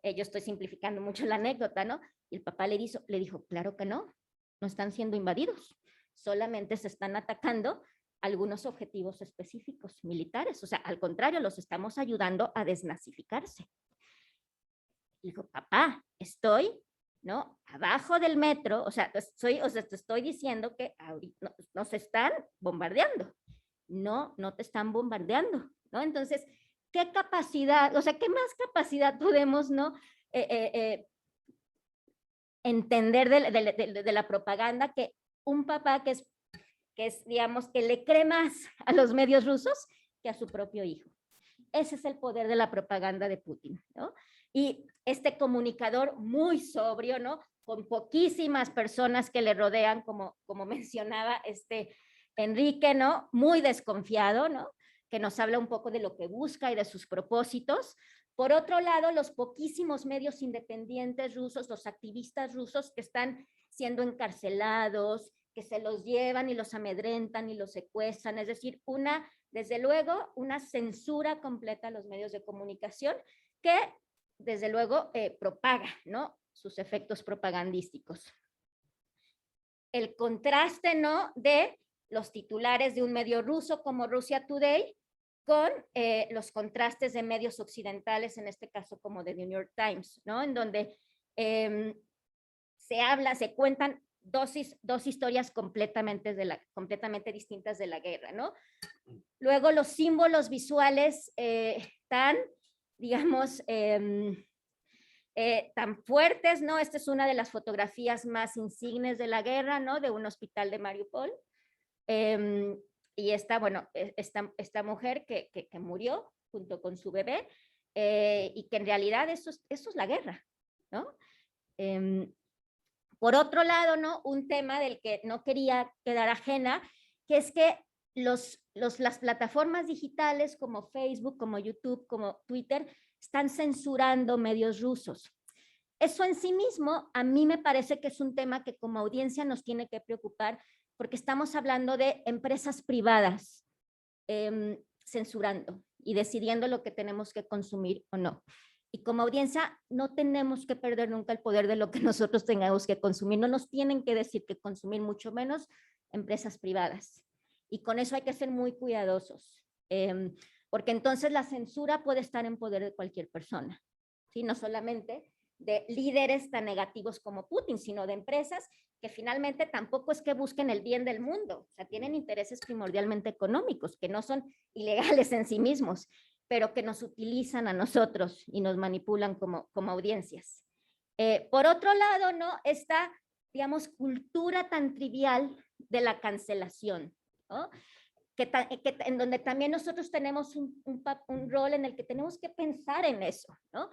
Yo estoy simplificando mucho la anécdota, ¿no? Y el papá le dijo, claro que no están siendo invadidos, solamente se están atacando algunos objetivos específicos militares, o sea, al contrario, los estamos ayudando a desnazificarse. Dijo, papá, estoy, ¿no? Abajo del metro, o sea, te estoy diciendo que ahorita nos están bombardeando. No te están bombardeando, ¿no? Entonces, ¿qué capacidad, o sea, qué más capacidad podemos, ¿no? Entender de la propaganda que un papá que es, digamos, que le cree más a los medios rusos que a su propio hijo. Ese es el poder de la propaganda de Putin, ¿no? Y este comunicador muy sobrio, ¿no? Con poquísimas personas que le rodean, como mencionaba Enrique, ¿no? Muy desconfiado, ¿no? Que nos habla un poco de lo que busca y de sus propósitos. Por otro lado, los poquísimos medios independientes rusos, los activistas rusos que están siendo encarcelados, que se los llevan y los amedrentan y los secuestran, es decir, desde luego, una censura completa a los medios de comunicación que, desde luego, propaga, ¿no? Sus efectos propagandísticos. El contraste, ¿no? De los titulares de un medio ruso como Russia Today con los contrastes de medios occidentales, en este caso como de New York Times, ¿no? En donde se cuentan dos historias completamente distintas de la guerra, ¿no? Luego los símbolos visuales tan, digamos, tan fuertes, ¿no? Esta es una de las fotografías más insignes de la guerra, ¿no? De un hospital de Mariupol. Y esta mujer que murió junto con su bebé, y que en realidad eso es la guerra, ¿no? Por otro lado, ¿no? Un tema del que no quería quedar ajena, que es que las plataformas digitales como Facebook, como YouTube, como Twitter, están censurando medios rusos. Eso en sí mismo, a mí me parece que es un tema que como audiencia nos tiene que preocupar, porque estamos hablando de empresas privadas censurando y decidiendo lo que tenemos que consumir o no. Y como audiencia no tenemos que perder nunca el poder de lo que nosotros tengamos que consumir. No nos tienen que decir que consumir, mucho menos empresas privadas. Y con eso hay que ser muy cuidadosos, porque entonces la censura puede estar en poder de cualquier persona, ¿sí? No solamente de líderes tan negativos como Putin, sino de empresas que finalmente tampoco es que busquen el bien del mundo, o sea, tienen intereses primordialmente económicos, que no son ilegales en sí mismos, pero que nos utilizan a nosotros y nos manipulan como audiencias. Por otro lado, ¿no? Esta, digamos, cultura tan trivial de la cancelación, ¿no? En donde también nosotros tenemos un rol en el que tenemos que pensar en eso, ¿no?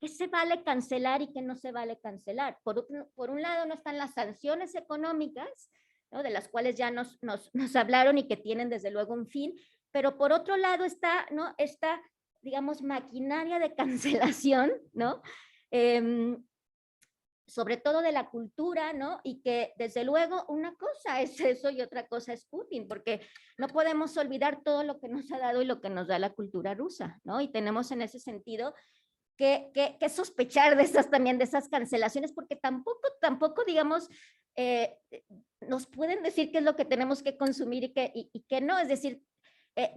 ¿Qué se vale cancelar y qué no se vale cancelar? Por un lado no están las sanciones económicas, ¿no? De las cuales ya nos hablaron y que tienen desde luego un fin, pero por otro lado está, ¿no? Esta, digamos, maquinaria de cancelación, ¿no? Sobre todo de la cultura, ¿no? Y que desde luego una cosa es eso y otra cosa es Putin, porque no podemos olvidar todo lo que nos ha dado y lo que nos da la cultura rusa, ¿no? Y tenemos en ese sentido que sospechar de esas también, de esas cancelaciones, porque tampoco digamos, nos pueden decir qué es lo que tenemos que consumir y qué no. Es decir,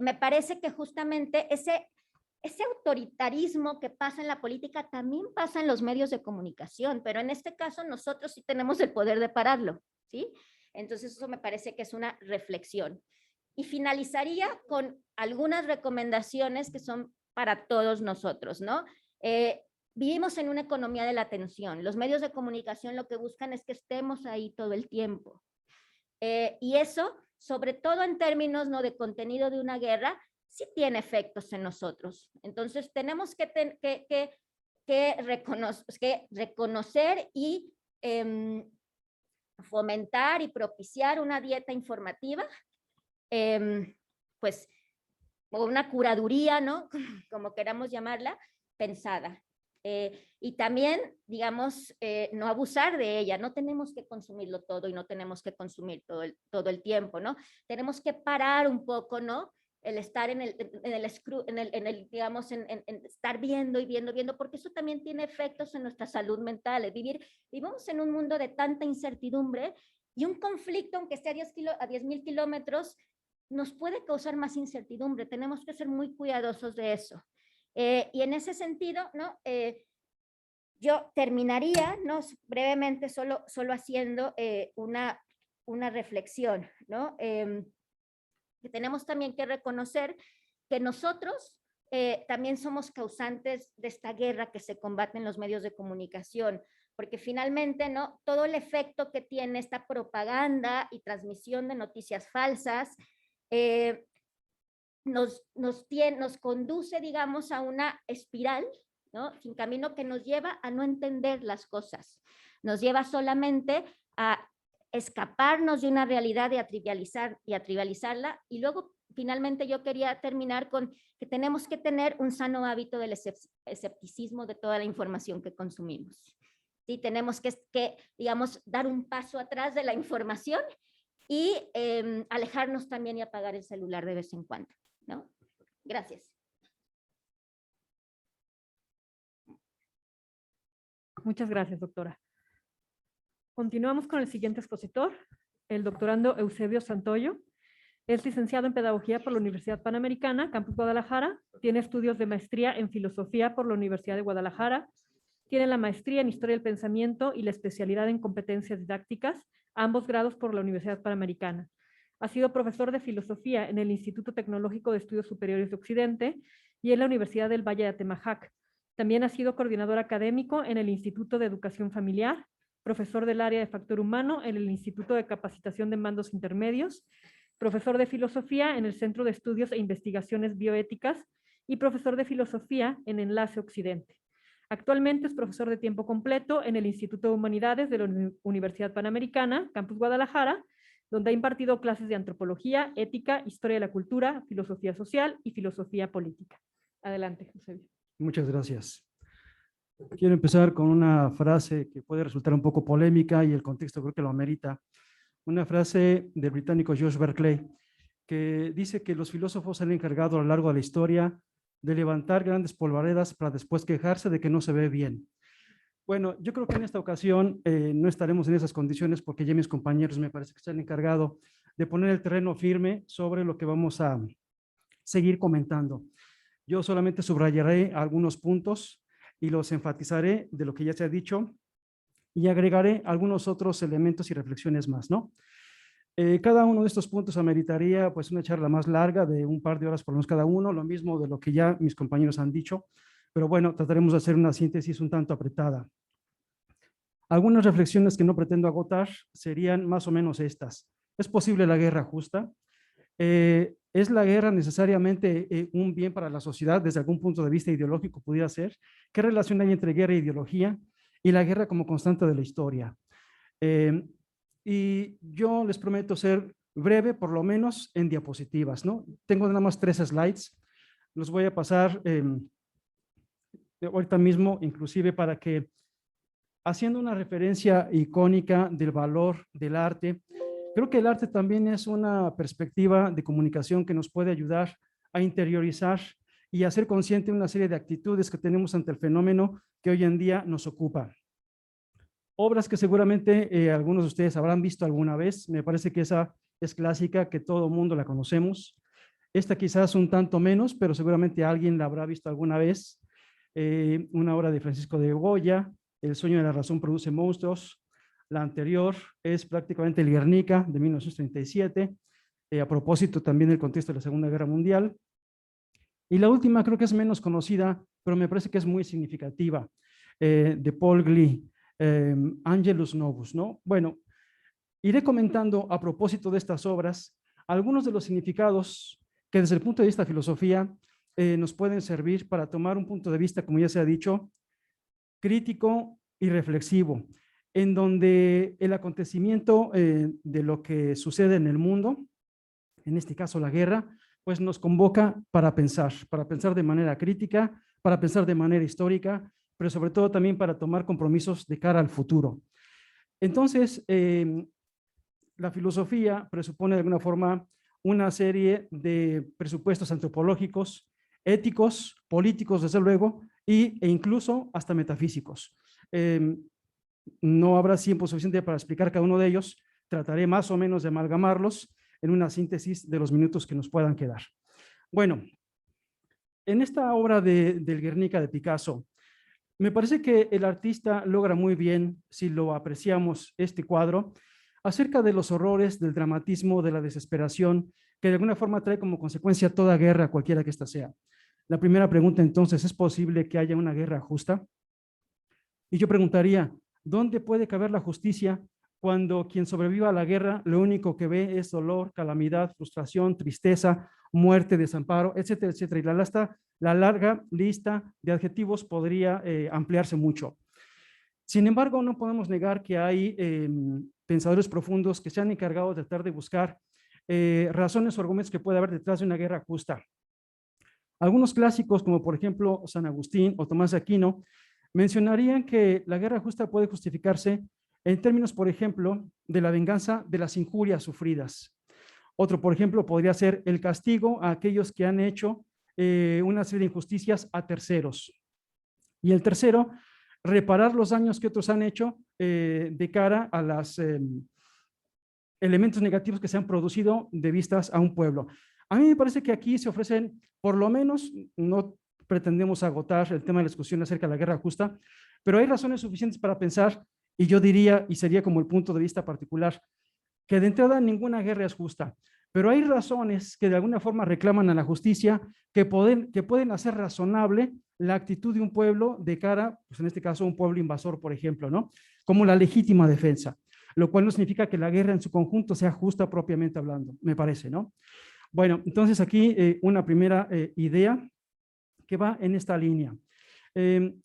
me parece que justamente ese autoritarismo que pasa en la política también pasa en los medios de comunicación, pero en este caso nosotros sí tenemos el poder de pararlo, ¿sí? Entonces eso me parece que es una reflexión. Y finalizaría con algunas recomendaciones que son para todos nosotros, ¿no? Vivimos en una economía de la atención. Los medios de comunicación lo que buscan es que estemos ahí todo el tiempo. Y eso, sobre todo en términos, ¿no?, de contenido de una guerra, sí tiene efectos en nosotros. Entonces tenemos que reconocer y fomentar y propiciar una dieta informativa, pues, o una curaduría, ¿no?, como queramos llamarla, pensada. Y también, digamos, no abusar de ella. No tenemos que consumirlo todo y no tenemos que consumir todo el tiempo, ¿no? Tenemos que parar un poco, ¿no? El estar digamos, en estar viendo y viendo, porque eso también tiene efectos en nuestra salud mental. Vivimos en un mundo de tanta incertidumbre y un conflicto, aunque esté a 10,000 kilómetros, nos puede causar más incertidumbre. Tenemos que ser muy cuidadosos de eso. Y en ese sentido, ¿no? Yo terminaría, ¿no?, brevemente solo haciendo una reflexión, ¿no? Que tenemos también que reconocer que nosotros también somos causantes de esta guerra que se combate en los medios de comunicación, porque finalmente, ¿no?, todo el efecto que tiene esta propaganda y transmisión de noticias falsas nos conduce, digamos, a una espiral, ¿no?, sin camino, que nos lleva a no entender las cosas, nos lleva solamente a escaparnos de una realidad y a trivializarla. Y luego, finalmente, yo quería terminar con que tenemos que tener un sano hábito del escepticismo de toda la información que consumimos. Sí, tenemos que, digamos, dar un paso atrás de la información y alejarnos también y apagar el celular de vez en cuando, ¿no? Gracias. Muchas gracias, doctora. Continuamos con el siguiente expositor, el doctorando Eusebio Santoyo. Es licenciado en Pedagogía por la Universidad Panamericana, Campus Guadalajara. Tiene estudios de maestría en Filosofía por la Universidad de Guadalajara. Tiene la maestría en Historia del Pensamiento y la especialidad en Competencias Didácticas, ambos grados por la Universidad Panamericana. Ha sido profesor de Filosofía en el Instituto Tecnológico de Estudios Superiores de Occidente y en la Universidad del Valle de Atemajac. También ha sido coordinador académico en el Instituto de Educación Familiar, profesor del área de factor humano en el Instituto de Capacitación de Mandos Intermedios, profesor de filosofía en el Centro de Estudios e Investigaciones Bioéticas y profesor de filosofía en Enlace Occidente. Actualmente es profesor de tiempo completo en el Instituto de Humanidades de la Universidad Panamericana, Campus Guadalajara, donde ha impartido clases de antropología, ética, historia de la cultura, filosofía social y filosofía política. Adelante, José. Muchas gracias. Quiero empezar con una frase que puede resultar un poco polémica y el contexto creo que lo amerita. Una frase del británico George Berkeley que dice que los filósofos se han encargado a lo largo de la historia de levantar grandes polvaredas para después quejarse de que no se ve bien. Bueno, yo creo que en esta ocasión no estaremos en esas condiciones porque ya mis compañeros me parece que se han encargado de poner el terreno firme sobre lo que vamos a seguir comentando. Yo solamente subrayaré algunos puntos y los enfatizaré de lo que ya se ha dicho y agregaré algunos otros elementos y reflexiones más, ¿no? Cada uno de estos puntos ameritaría pues una charla más larga de un par de horas por lo menos cada uno, lo mismo de lo que ya mis compañeros han dicho, pero bueno, trataremos de hacer una síntesis un tanto apretada. Algunas reflexiones que no pretendo agotar serían más o menos estas. ¿Es posible la guerra justa? ¿Es la guerra necesariamente un bien para la sociedad desde algún punto de vista ideológico pudiera ser? ¿Qué relación hay entre guerra e ideología y la guerra como constante de la historia? Y yo les prometo ser breve, por lo menos en diapositivas, ¿no? Tengo nada más 3 slides. Los voy a pasar ahorita mismo, inclusive para que, haciendo una referencia icónica del valor del arte, creo que el arte también es una perspectiva de comunicación que nos puede ayudar a interiorizar y a ser consciente de una serie de actitudes que tenemos ante el fenómeno que hoy en día nos ocupa. Obras que seguramente algunos de ustedes habrán visto alguna vez. Me parece que esa es clásica, que todo mundo la conocemos. Esta quizás un tanto menos, pero seguramente alguien la habrá visto alguna vez. Una obra de Francisco de Goya, El sueño de la razón produce monstruos. La anterior es prácticamente el Guernica de 1937, a propósito también del contexto de la Segunda Guerra Mundial. Y la última creo que es menos conocida, pero me parece que es muy significativa, de Paul Klee, Angelus Novus, ¿no? Bueno, iré comentando a propósito de estas obras algunos de los significados que desde el punto de vista de filosofía nos pueden servir para tomar un punto de vista, como ya se ha dicho, crítico y reflexivo, en donde el acontecimiento de lo que sucede en el mundo, en este caso la guerra, pues nos convoca para pensar de manera crítica, para pensar de manera histórica, pero sobre todo también para tomar compromisos de cara al futuro. Entonces, la filosofía presupone de alguna forma una serie de presupuestos antropológicos, éticos, políticos, desde luego, e incluso hasta metafísicos. No habrá tiempo suficiente para explicar cada uno de ellos. Trataré más o menos de amalgamarlos en una síntesis de los minutos que nos puedan quedar. Bueno, en esta obra del Guernica de Picasso, me parece que el artista logra muy bien, si lo apreciamos, este cuadro, acerca de los horrores, del dramatismo, de la desesperación, que de alguna forma trae como consecuencia toda guerra, cualquiera que ésta sea. La primera pregunta entonces, ¿es posible que haya una guerra justa? Y yo preguntaría, ¿dónde puede caber la justicia cuando quien sobreviva a la guerra lo único que ve es dolor, calamidad, frustración, tristeza, muerte, desamparo, etcétera, etcétera? Y la larga lista de adjetivos podría ampliarse mucho. Sin embargo, no podemos negar que hay pensadores profundos que se han encargado de tratar de buscar razones o argumentos que puede haber detrás de una guerra justa. Algunos clásicos, como por ejemplo San Agustín o Tomás de Aquino, mencionarían que la guerra justa puede justificarse en términos, por ejemplo, de la venganza de las injurias sufridas. Otro, por ejemplo, podría ser el castigo a aquellos que han hecho una serie de injusticias a terceros. Y el tercero, reparar los daños que otros han hecho de cara a los elementos negativos que se han producido de vistas a un pueblo. A mí me parece que aquí se ofrecen, por lo menos, no pretendemos agotar el tema de la discusión acerca de la guerra justa, pero hay razones suficientes para pensar, y yo diría, y sería como el punto de vista particular, que de entrada ninguna guerra es justa, pero hay razones que de alguna forma reclaman a la justicia que pueden hacer razonable la actitud de un pueblo de cara, pues en este caso, un pueblo invasor, por ejemplo, ¿no? Como la legítima defensa, lo cual no significa que la guerra en su conjunto sea justa propiamente hablando, me parece, ¿no? Bueno, entonces aquí una primera idea que va en esta línea. En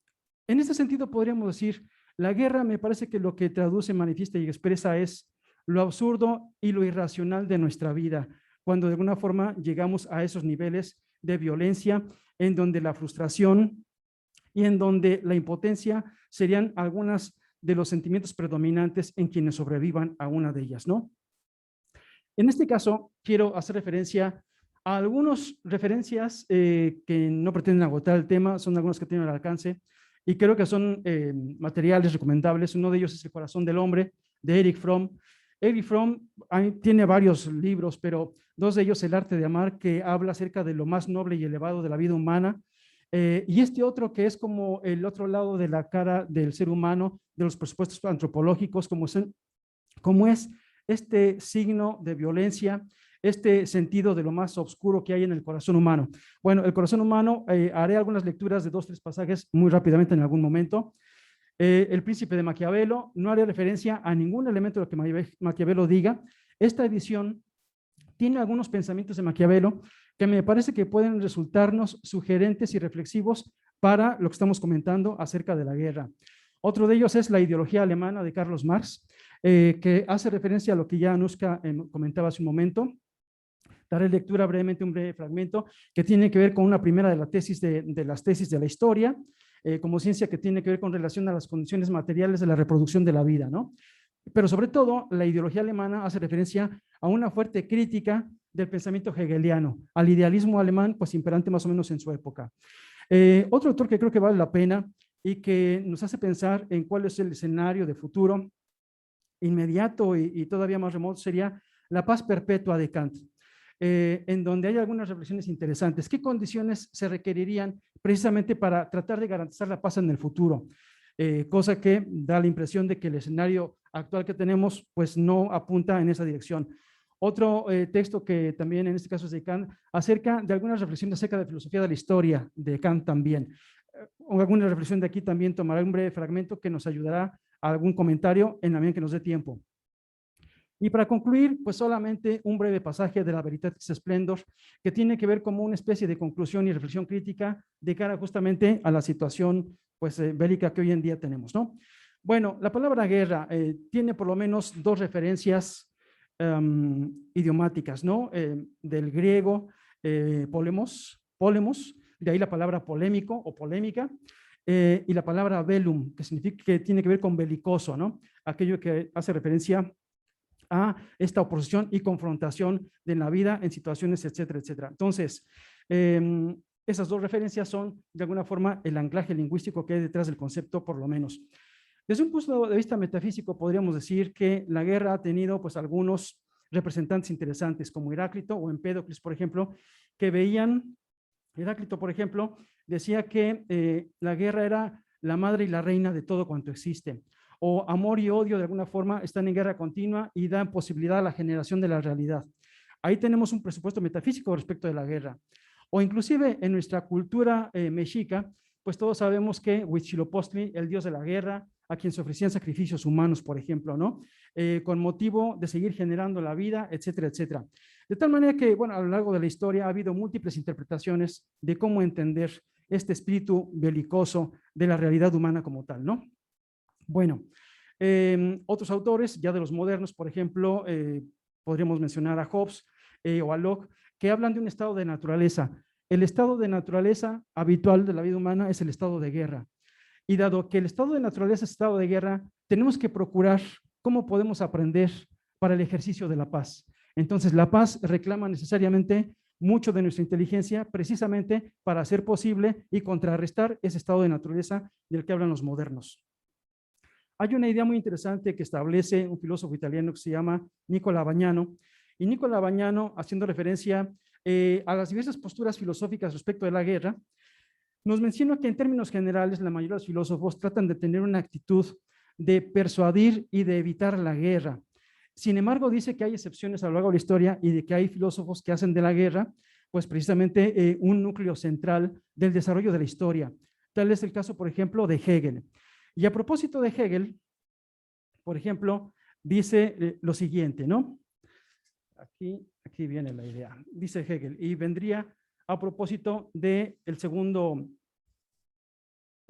este sentido podríamos decir, la guerra me parece que lo que traduce, manifiesta y expresa es lo absurdo y lo irracional de nuestra vida, cuando de alguna forma llegamos a esos niveles de violencia en donde la frustración y en donde la impotencia serían algunas de los sentimientos predominantes en quienes sobrevivan a una de ellas, ¿no? En este caso, quiero hacer referencia a algunas referencias que no pretenden agotar el tema, son algunas que tienen al alcance y creo que son materiales recomendables. Uno de ellos es El corazón del hombre, de Erich Fromm. Erich Fromm tiene varios libros, pero dos de ellos, El arte de amar, que habla acerca de lo más noble y elevado de la vida humana, y este otro que es como el otro lado de la cara del ser humano, de los presupuestos antropológicos, como es este signo de violencia este sentido de lo más oscuro que hay en el corazón humano. Bueno, el corazón humano, haré algunas lecturas de 2 o 3 pasajes muy rápidamente en algún momento. El príncipe de Maquiavelo, no haré referencia a ningún elemento de lo que Maquiavelo diga. Esta edición tiene algunos pensamientos de Maquiavelo que me parece que pueden resultarnos sugerentes y reflexivos para lo que estamos comentando acerca de la guerra. Otro de ellos es la ideología alemana de Carlos Marx, que hace referencia a lo que ya Anushka comentaba hace un momento. Daré lectura brevemente un breve fragmento que tiene que ver con una primera de las tesis de la historia, como ciencia que tiene que ver con relación a las condiciones materiales de la reproducción de la vida, ¿no? Pero sobre todo, la ideología alemana hace referencia a una fuerte crítica del pensamiento hegeliano, al idealismo alemán, pues imperante más o menos en su época. Otro autor que creo que vale la pena y que nos hace pensar en cuál es el escenario de futuro inmediato y todavía más remoto sería La paz perpetua de Kant, en donde hay algunas reflexiones interesantes. ¿Qué condiciones se requerirían precisamente para tratar de garantizar la paz en el futuro? Cosa que da la impresión de que el escenario actual que tenemos pues no apunta en esa dirección. Otro texto que también en este caso es de Kant, acerca de algunas reflexiones acerca de filosofía de la historia de Kant también. Alguna reflexión de aquí también tomará un breve fragmento que nos ayudará a algún comentario en la medida que nos dé tiempo. Y para concluir, pues solamente un breve pasaje de la Veritatis Splendor, que tiene que ver como una especie de conclusión y reflexión crítica de cara justamente a la situación pues, bélica que hoy en día tenemos, ¿no? Bueno, la palabra guerra tiene por lo menos 2 referencias idiomáticas, ¿no? Del griego polemos, de ahí la palabra polémico o polémica, y la palabra velum, que significa que tiene que ver con belicoso, ¿no? Aquello que hace referencia a esta oposición y confrontación de la vida en situaciones, etcétera, etcétera. Entonces, esas 2 referencias son de alguna forma el anclaje lingüístico que hay detrás del concepto, por lo menos. Desde un punto de vista metafísico, podríamos decir que la guerra ha tenido pues algunos representantes interesantes, como Heráclito o Empédocles, por ejemplo, que veían, Heráclito, por ejemplo, decía que la guerra era la madre y la reina de todo cuanto existe, o amor y odio de alguna forma están en guerra continua y dan posibilidad a la generación de la realidad. Ahí tenemos un presupuesto metafísico respecto de la guerra. O inclusive en nuestra cultura mexica, pues todos sabemos que Huitzilopochtli, el dios de la guerra, a quien se ofrecían sacrificios humanos, por ejemplo, ¿no? Con motivo de seguir generando la vida, etcétera, etcétera. De tal manera que, bueno, a lo largo de la historia ha habido múltiples interpretaciones de cómo entender este espíritu belicoso de la realidad humana como tal, ¿no? Bueno, otros autores, ya de los modernos, por ejemplo, podríamos mencionar a Hobbes o a Locke, que hablan de un estado de naturaleza. El estado de naturaleza habitual de la vida humana es el estado de guerra. Y dado que el estado de naturaleza es estado de guerra, tenemos que procurar cómo podemos aprender para el ejercicio de la paz. Entonces, la paz reclama necesariamente mucho de nuestra inteligencia, precisamente para hacer posible y contrarrestar ese estado de naturaleza del que hablan los modernos. Hay una idea muy interesante que establece un filósofo italiano que se llama Nicola Bagnano, y Nicola Bagnano, haciendo referencia a las diversas posturas filosóficas respecto de la guerra, nos menciona que en términos generales la mayoría de los filósofos tratan de tener una actitud de persuadir y de evitar la guerra. Sin embargo, dice que hay excepciones a lo largo de la historia y de que hay filósofos que hacen de la guerra, pues precisamente un núcleo central del desarrollo de la historia. Tal es el caso, por ejemplo, de Hegel. Y a propósito de Hegel, por ejemplo, dice lo siguiente, ¿no? Aquí viene la idea. Dice Hegel, y vendría a propósito de la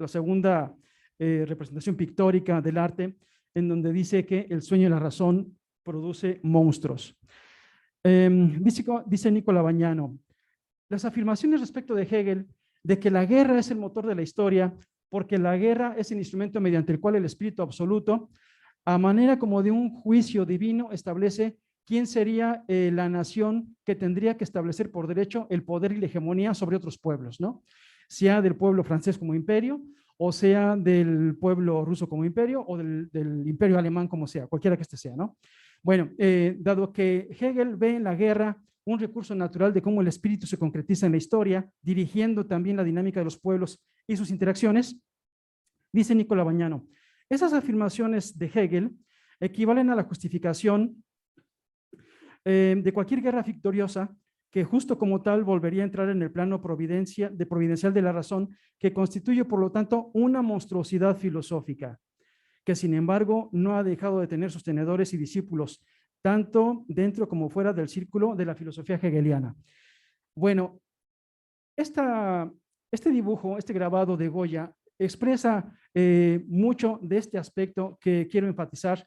segunda representación pictórica del arte, en donde dice que el sueño y la razón produce monstruos. Dice Nicola Bagnano, las afirmaciones respecto de Hegel de que la guerra es el motor de la historia, porque la guerra es el instrumento mediante el cual el espíritu absoluto, a manera como de un juicio divino, establece quién sería la nación que tendría que establecer por derecho el poder y la hegemonía sobre otros pueblos, ¿no? Sea del pueblo francés como imperio, o sea del pueblo ruso como imperio, o del imperio alemán como sea, cualquiera que este sea, ¿no? Bueno, dado que Hegel ve en la guerra un recurso natural de cómo el espíritu se concretiza en la historia, dirigiendo también la dinámica de los pueblos y sus interacciones, dice Nicola Bagnano, esas afirmaciones de Hegel equivalen a la justificación de cualquier guerra victoriosa, que justo como tal volvería a entrar en el plano providencial de la razón, que constituye, por lo tanto, una monstruosidad filosófica, que sin embargo no ha dejado de tener sostenedores y discípulos, tanto dentro como fuera del círculo de la filosofía hegeliana. Bueno, este dibujo, este grabado de Goya, expresa mucho de este aspecto que quiero enfatizar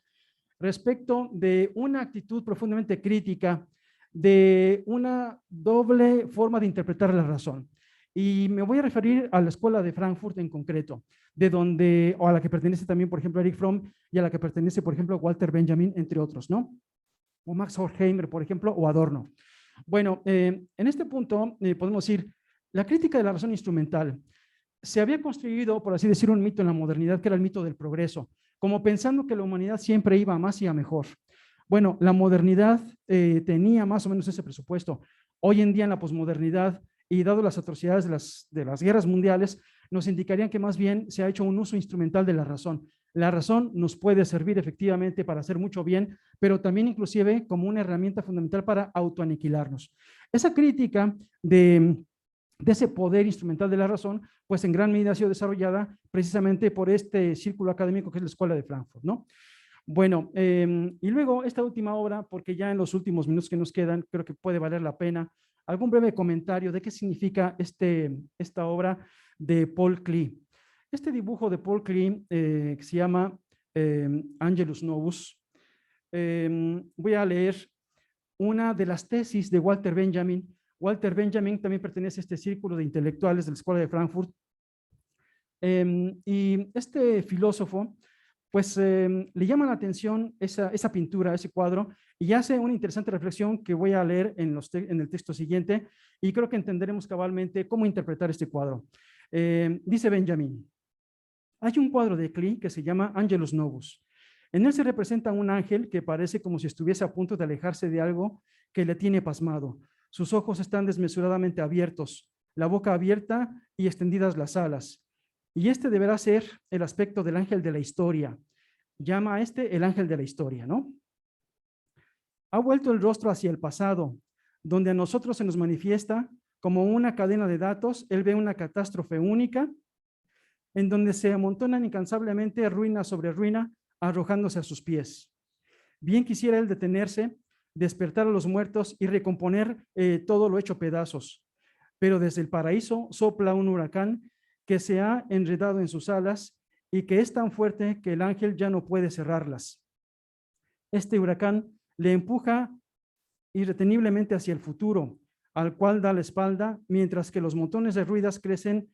respecto de una actitud profundamente crítica, de una doble forma de interpretar la razón. Y me voy a referir a la escuela de Frankfurt en concreto, de donde, o a la que pertenece también, por ejemplo, Erich Fromm, y a la que pertenece, por ejemplo, Walter Benjamin, entre otros, ¿no? O Max Horkheimer, por ejemplo, o Adorno. Bueno, en este punto podemos decir, la crítica de la razón instrumental se había construido, por así decir, un mito en la modernidad, que era el mito del progreso, como pensando que la humanidad siempre iba a más y a mejor. Bueno, la modernidad tenía más o menos ese presupuesto. Hoy en día, en la posmodernidad, y dado las atrocidades de las guerras mundiales, nos indicarían que más bien se ha hecho un uso instrumental de la razón. La razón nos puede servir efectivamente para hacer mucho bien, pero también inclusive como una herramienta fundamental para autoaniquilarnos. Esa crítica de ese poder instrumental de la razón, pues en gran medida ha sido desarrollada precisamente por este círculo académico que es la Escuela de Frankfurt, ¿no? Bueno, y luego esta última obra, porque ya en los últimos minutos que nos quedan, creo que puede valer la pena algún breve comentario de qué significa esta obra de Paul Klee. Este dibujo de Paul Klee, que se llama Angelus Novus, voy a leer una de las tesis de Walter Benjamin. Walter Benjamin también pertenece a este círculo de intelectuales de la Escuela de Frankfurt. Y este filósofo, pues le llama la atención esa pintura, ese cuadro, y hace una interesante reflexión que voy a leer en el texto siguiente, y creo que entenderemos cabalmente cómo interpretar este cuadro. Dice Benjamin, hay un cuadro de Klee que se llama Angelus Novus. En él se representa un ángel que parece como si estuviese a punto de alejarse de algo que le tiene pasmado. Sus ojos están desmesuradamente abiertos, la boca abierta y extendidas las alas. Y este deberá ser el aspecto del ángel de la historia. Llama a este el ángel de la historia, ¿no? Ha vuelto el rostro hacia el pasado, donde a nosotros se nos manifiesta como una cadena de datos. Él ve una catástrofe única, en donde se amontonan incansablemente ruina sobre ruina, arrojándose a sus pies. Bien quisiera él detenerse, despertar a los muertos y recomponer todo lo hecho pedazos. Pero desde el paraíso sopla un huracán que se ha enredado en sus alas y que es tan fuerte que el ángel ya no puede cerrarlas. Este huracán le empuja irreteniblemente hacia el futuro, al cual da la espalda, mientras que los montones de ruidas crecen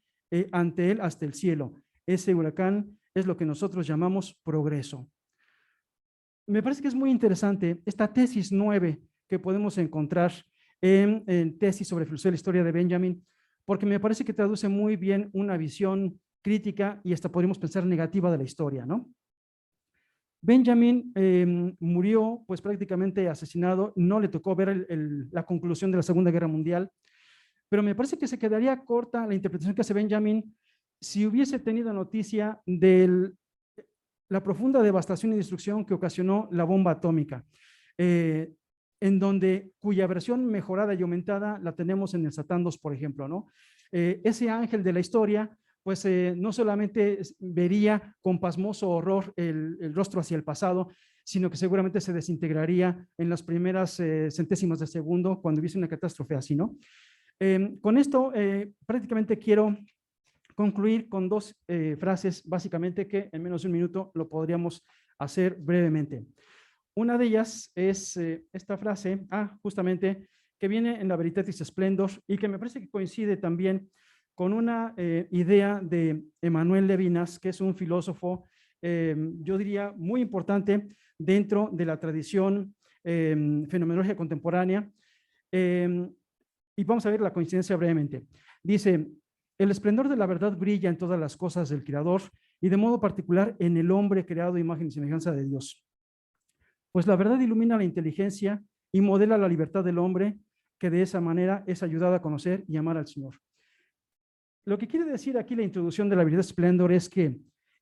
ante él hasta el cielo. Ese huracán es lo que nosotros llamamos progreso. Me parece que es muy interesante esta tesis 9 que podemos encontrar en tesis sobre filosofía de la historia de Benjamin, porque me parece que traduce muy bien una visión crítica y hasta podríamos pensar negativa de la historia, ¿no? Benjamin murió pues prácticamente asesinado, no le tocó ver la conclusión de la Segunda Guerra Mundial, pero me parece que se quedaría corta la interpretación que hace Benjamin si hubiese tenido noticia de la profunda devastación y destrucción que ocasionó la bomba atómica, cuya versión mejorada y aumentada la tenemos en el Satán II, por ejemplo, ¿no? Ese ángel de la historia, pues no solamente vería con pasmoso horror el rostro hacia el pasado, sino que seguramente se desintegraría en las primeras centésimas de segundo cuando hubiese una catástrofe así, ¿no? Con esto prácticamente quiero concluir con dos frases básicamente que en menos de un minuto lo podríamos hacer brevemente. Una de ellas es esta frase, justamente, que viene en la Veritatis Splendor y que me parece que coincide también con una idea de Emmanuel Levinas, que es un filósofo, yo diría, muy importante dentro de la tradición fenomenológica contemporánea. Y vamos a ver la coincidencia brevemente. Dice, el esplendor de la verdad brilla en todas las cosas del Creador y de modo particular en el hombre creado a imagen y semejanza de Dios. Pues la verdad ilumina la inteligencia y modela la libertad del hombre, que de esa manera es ayudado a conocer y amar al Señor. Lo que quiere decir aquí la introducción de la Veritatis Splendor es que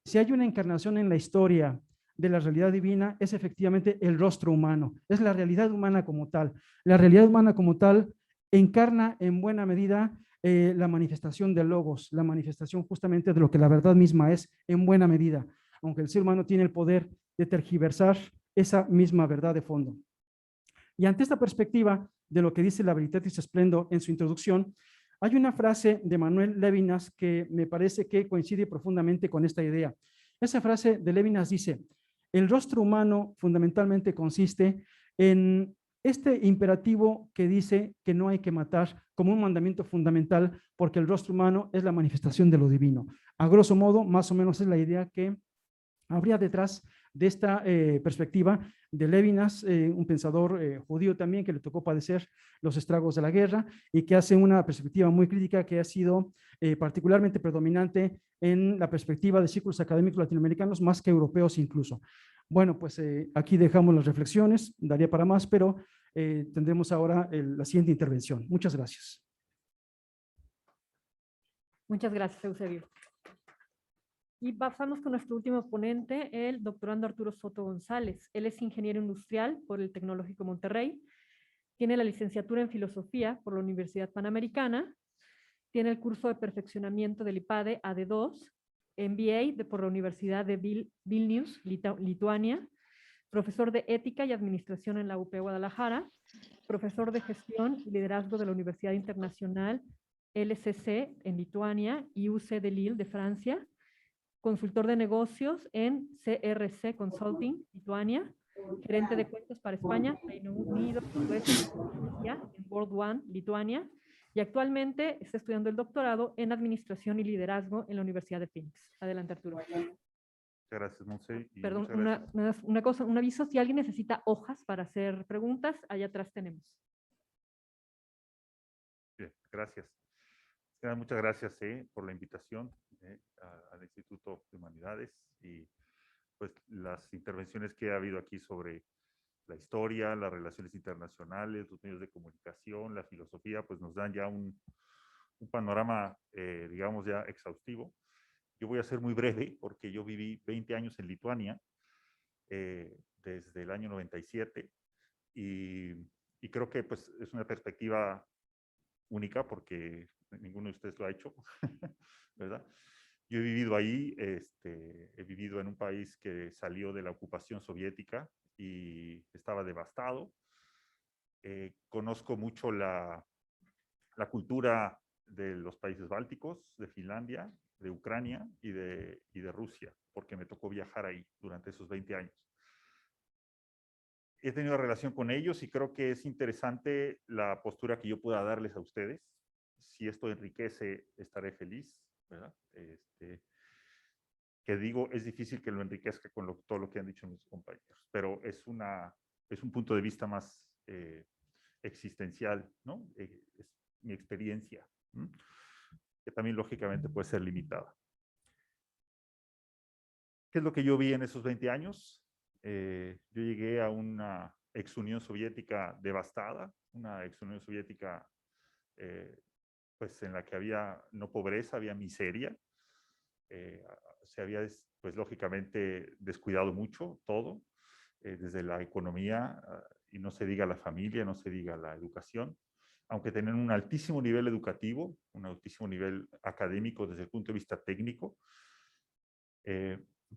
si hay una encarnación en la historia de la realidad divina es efectivamente el rostro humano, es la realidad humana como tal. La realidad humana como tal encarna en buena medida la manifestación del logos, la manifestación justamente de lo que la verdad misma es en buena medida, aunque el ser humano tiene el poder de tergiversar esa misma verdad de fondo. Y ante esta perspectiva de lo que dice la Veritatis Splendor en su introducción, hay una frase de Manuel Levinas que me parece que coincide profundamente con esta idea. Esa frase de Levinas dice: el rostro humano fundamentalmente consiste en este imperativo que dice que no hay que matar como un mandamiento fundamental, porque el rostro humano es la manifestación de lo divino. A grosso modo, más o menos es la idea que habría detrás de esta perspectiva de Levinas, un pensador judío también que le tocó padecer los estragos de la guerra y que hace una perspectiva muy crítica que ha sido particularmente predominante en la perspectiva de círculos académicos latinoamericanos, más que europeos incluso. Bueno, pues aquí dejamos las reflexiones, daría para más, pero tendremos ahora la siguiente intervención. Muchas gracias. Muchas gracias, Eusebio. Y pasamos con nuestro último ponente, el doctorando Arturo Soto González. Él es ingeniero industrial por el Tecnológico Monterrey, tiene la licenciatura en filosofía por la Universidad Panamericana, tiene el curso de perfeccionamiento del IPADE AD2, MBA por la Universidad de Vilnius, Lituania, profesor de ética y administración en la UP Guadalajara, profesor de gestión y liderazgo de la Universidad Internacional LCC en Lituania y UC de Lille de Francia, consultor de negocios en CRC Consulting, Lituania, gerente de cuentas para España, Reino Unido, Suecia, en World One, Lituania, y actualmente está estudiando el doctorado en Administración y Liderazgo en la Universidad de Phoenix. Adelante, Arturo. Muchas gracias, Monse. Perdón, Gracias. una cosa, un aviso, si alguien necesita hojas para hacer preguntas, allá atrás tenemos. Bien, gracias. Muchas gracias por la invitación al Instituto de Humanidades y pues las intervenciones que ha habido aquí sobre la historia, las relaciones internacionales, los medios de comunicación, la filosofía, pues nos dan ya un panorama, digamos, ya exhaustivo. Yo voy a ser muy breve porque yo viví 20 años en Lituania desde el año 97 y creo que pues es una perspectiva única porque ninguno de ustedes lo ha hecho, ¿verdad? Yo he vivido ahí, he vivido en un país que salió de la ocupación soviética y estaba devastado. Conozco mucho la cultura de los países bálticos, de Finlandia, de Ucrania y de Rusia, porque me tocó viajar ahí durante esos 20 años. He tenido relación con ellos y creo que es interesante la postura que yo pueda darles a ustedes. Si esto enriquece, estaré feliz, ¿verdad? Que digo, es difícil que lo enriquezca con todo lo que han dicho mis compañeros, pero es un punto de vista más existencial, ¿no? Es mi experiencia, que también lógicamente puede ser limitada. ¿Qué es lo que yo vi en esos 20 años? Yo llegué a una ex Unión Soviética devastada, una ex Unión Soviética pues en la que había no pobreza, había miseria. Se había, pues lógicamente, descuidado mucho todo, desde la economía, y no se diga la familia, no se diga la educación, aunque tenían un altísimo nivel educativo, un altísimo nivel académico desde el punto de vista técnico,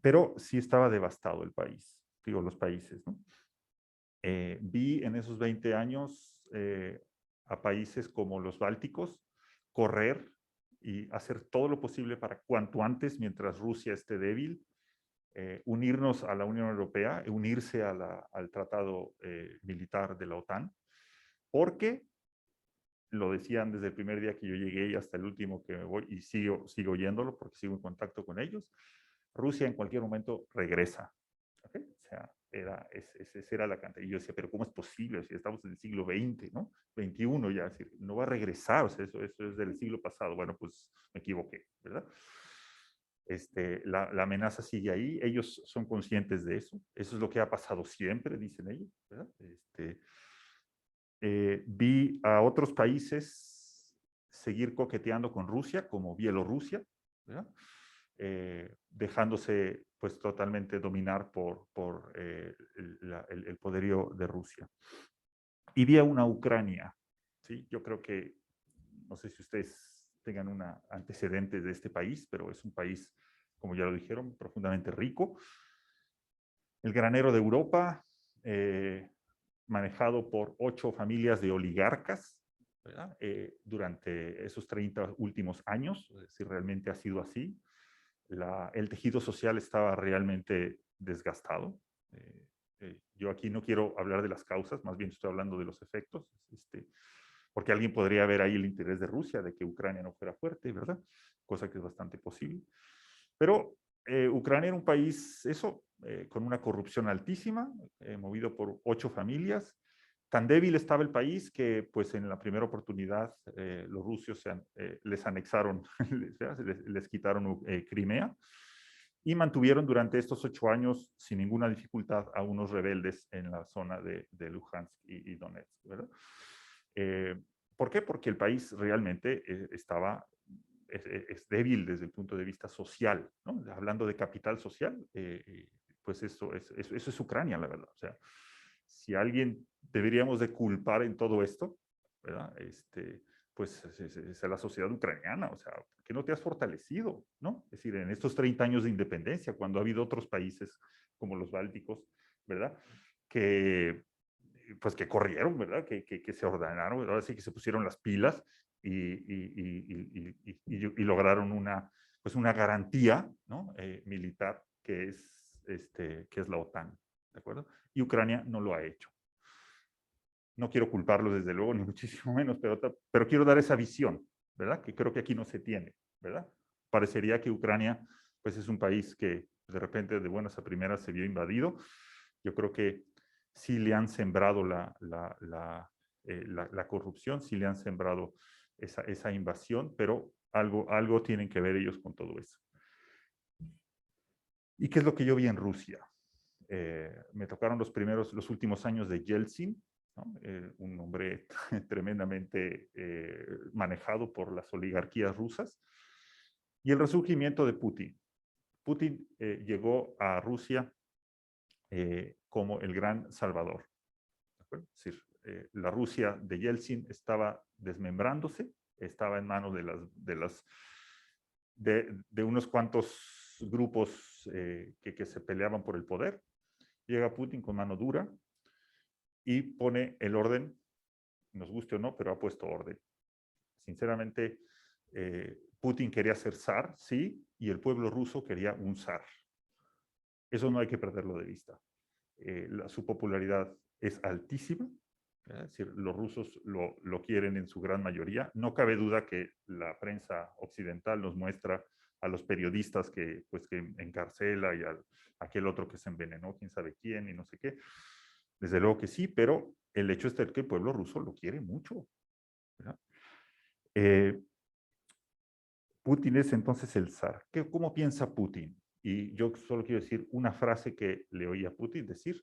pero sí estaba devastado el país, digo, los países, ¿no? Vi en esos 20 años a países como los bálticos correr y hacer todo lo posible para cuanto antes, mientras Rusia esté débil, unirnos a la Unión Europea, unirse al tratado militar de la OTAN, porque lo decían desde el primer día que yo llegué y hasta el último que me voy, y sigo oyéndolo porque sigo en contacto con ellos, Rusia en cualquier momento regresa. ¿Okay? O sea, esa era la cantidad. Y yo decía, pero ¿cómo es posible? Si estamos en el siglo XX, ¿no? 21 ya, decir, no va a regresar, o sea, eso es del siglo pasado. Bueno, pues me equivoqué, ¿verdad? La amenaza sigue ahí, ellos son conscientes de eso, eso es lo que ha pasado siempre, dicen ellos, ¿verdad? Vi a otros países seguir coqueteando con Rusia, como Bielorrusia, ¿verdad? dejándose pues totalmente dominar por el poderío de Rusia. Y vi a una Ucrania, ¿sí? Yo creo que, no sé si ustedes tengan un antecedente de este país, pero es un país, como ya lo dijeron, profundamente rico. El granero de Europa, manejado por 8 familias de oligarcas, ¿verdad? Durante esos 30 últimos años, si realmente ha sido así. El tejido social estaba realmente desgastado. Yo aquí no quiero hablar de las causas, más bien estoy hablando de los efectos, porque alguien podría ver ahí el interés de Rusia de que Ucrania no fuera fuerte, ¿verdad? Cosa que es bastante posible. Pero Ucrania era un país, con una corrupción altísima, movido por 8 familias. Tan débil estaba el país que, pues, en la primera oportunidad, los rusos les anexaron, les quitaron Crimea y mantuvieron durante estos 8 años sin ninguna dificultad a unos rebeldes en la zona de Luhansk y Donetsk, ¿verdad? ¿Por qué? Porque el país realmente es débil desde el punto de vista social, ¿no? Hablando de capital social, pues eso es Ucrania, la verdad. O sea, si alguien deberíamos de culpar en todo esto, ¿verdad? Pues es la sociedad ucraniana. O sea, ¿por qué no te has fortalecido, no? Es decir, en estos 30 años de independencia, cuando ha habido otros países como los bálticos, ¿verdad? Pues que corrieron, ¿verdad? Que se ordenaron, ahora sí que se pusieron las pilas y lograron una garantía, ¿no? Militar que es la OTAN, ¿de acuerdo? Y Ucrania no lo ha hecho. No quiero culparlos desde luego, ni muchísimo menos, pero quiero dar esa visión, ¿verdad? Que creo que aquí no se tiene, ¿verdad? Parecería que Ucrania, pues es un país que de repente de buenas a primeras se vio invadido. Yo creo que sí le han sembrado la corrupción, sí le han sembrado esa invasión, pero algo tienen que ver ellos con todo eso. ¿Y qué es lo que yo vi en Rusia? Me tocaron los últimos años de Yeltsin, ¿no? Un hombre tremendamente manejado por las oligarquías rusas, y el resurgimiento de Putin. Putin llegó a Rusia como el gran salvador. ¿De acuerdo? Es decir, la Rusia de Yeltsin estaba desmembrándose, estaba en manos de unos cuantos grupos que se peleaban por el poder. Llega Putin con mano dura y pone el orden, nos guste o no, pero ha puesto orden. Sinceramente, Putin quería ser zar, sí, y el pueblo ruso quería un zar. Eso no hay que perderlo de vista. Su popularidad es altísima, es decir, los rusos lo quieren en su gran mayoría. No cabe duda que la prensa occidental nos muestra a los periodistas que encarcela y a aquel otro que se envenenó, quién sabe quién y no sé qué. Desde luego que sí, pero el hecho es que el pueblo ruso lo quiere mucho, ¿verdad? Putin es entonces el zar. ¿Cómo piensa Putin? Y yo solo quiero decir una frase que le oí a Putin decir: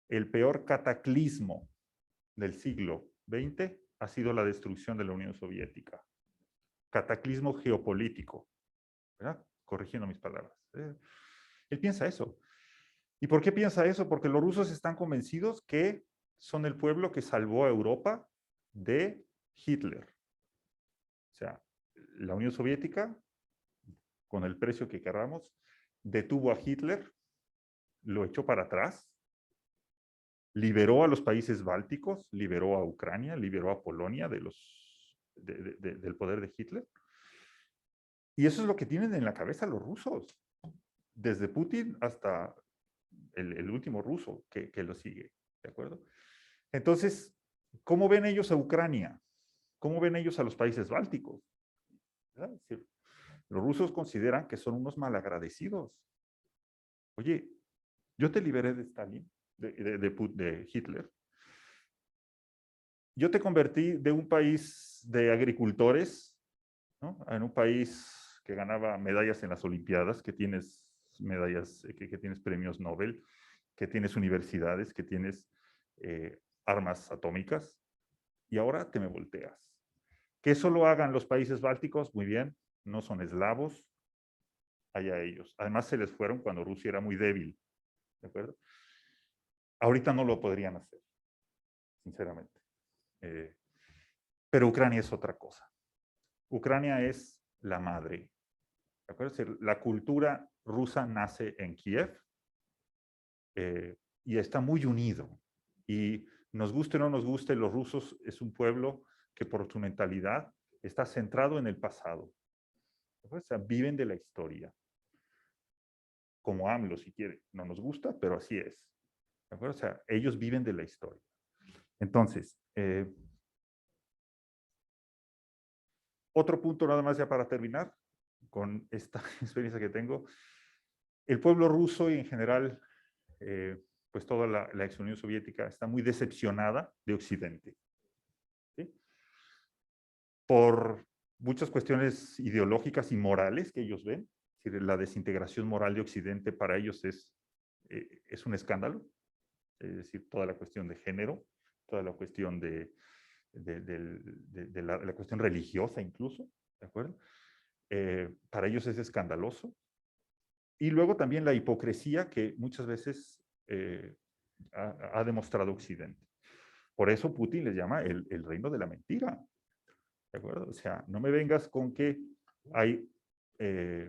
el peor cataclismo del siglo XX ha sido la destrucción de la Unión Soviética. Cataclismo geopolítico, ¿verdad? Corrigiendo mis palabras. Él piensa eso. ¿Y por qué piensa eso? Porque los rusos están convencidos que son el pueblo que salvó a Europa de Hitler. O sea, la Unión Soviética, con el precio que queramos, detuvo a Hitler, lo echó para atrás, liberó a los países bálticos, liberó a Ucrania, liberó a Polonia del poder de Hitler. Y eso es lo que tienen en la cabeza los rusos, desde Putin hasta el último ruso que lo sigue, ¿de acuerdo? Entonces, ¿cómo ven ellos a Ucrania? ¿Cómo ven ellos a los países bálticos? ¿Verdad? Es decir, los rusos consideran que son unos malagradecidos. Oye, yo te liberé de Stalin, de Hitler. Yo te convertí de un país de agricultores, ¿no?, en un país que ganaba medallas en las Olimpiadas, que tienes medallas, que tienes premios Nobel, que tienes universidades, que tienes armas atómicas, y ahora te me volteas. Que eso lo hagan los países bálticos, muy bien, no son eslavos, allá ellos. Además, se les fueron cuando Rusia era muy débil, ¿de acuerdo? Ahorita no lo podrían hacer, sinceramente. Pero Ucrania es otra cosa. Ucrania es la madre. ¿De acuerdo? La cultura rusa nace en Kiev y está muy unido. Y nos guste o no nos guste, los rusos es un pueblo que por su mentalidad está centrado en el pasado. O sea, viven de la historia. Como AMLO, si quiere. No nos gusta, pero así es. ¿De acuerdo? O sea, ellos viven de la historia. Entonces, otro punto nada más ya para terminar con esta experiencia que tengo. El pueblo ruso y en general, pues toda la ex Unión Soviética está muy decepcionada de Occidente. ¿Sí? Por muchas cuestiones ideológicas y morales que ellos ven. Es decir, la desintegración moral de Occidente para ellos es un escándalo. Es decir, toda la cuestión de género, toda la cuestión de la cuestión religiosa incluso, ¿de acuerdo? Para ellos es escandaloso. Y luego también la hipocresía que muchas veces ha demostrado Occidente. Por eso Putin les llama el reino de la mentira. ¿De acuerdo? O sea, no me vengas con que hay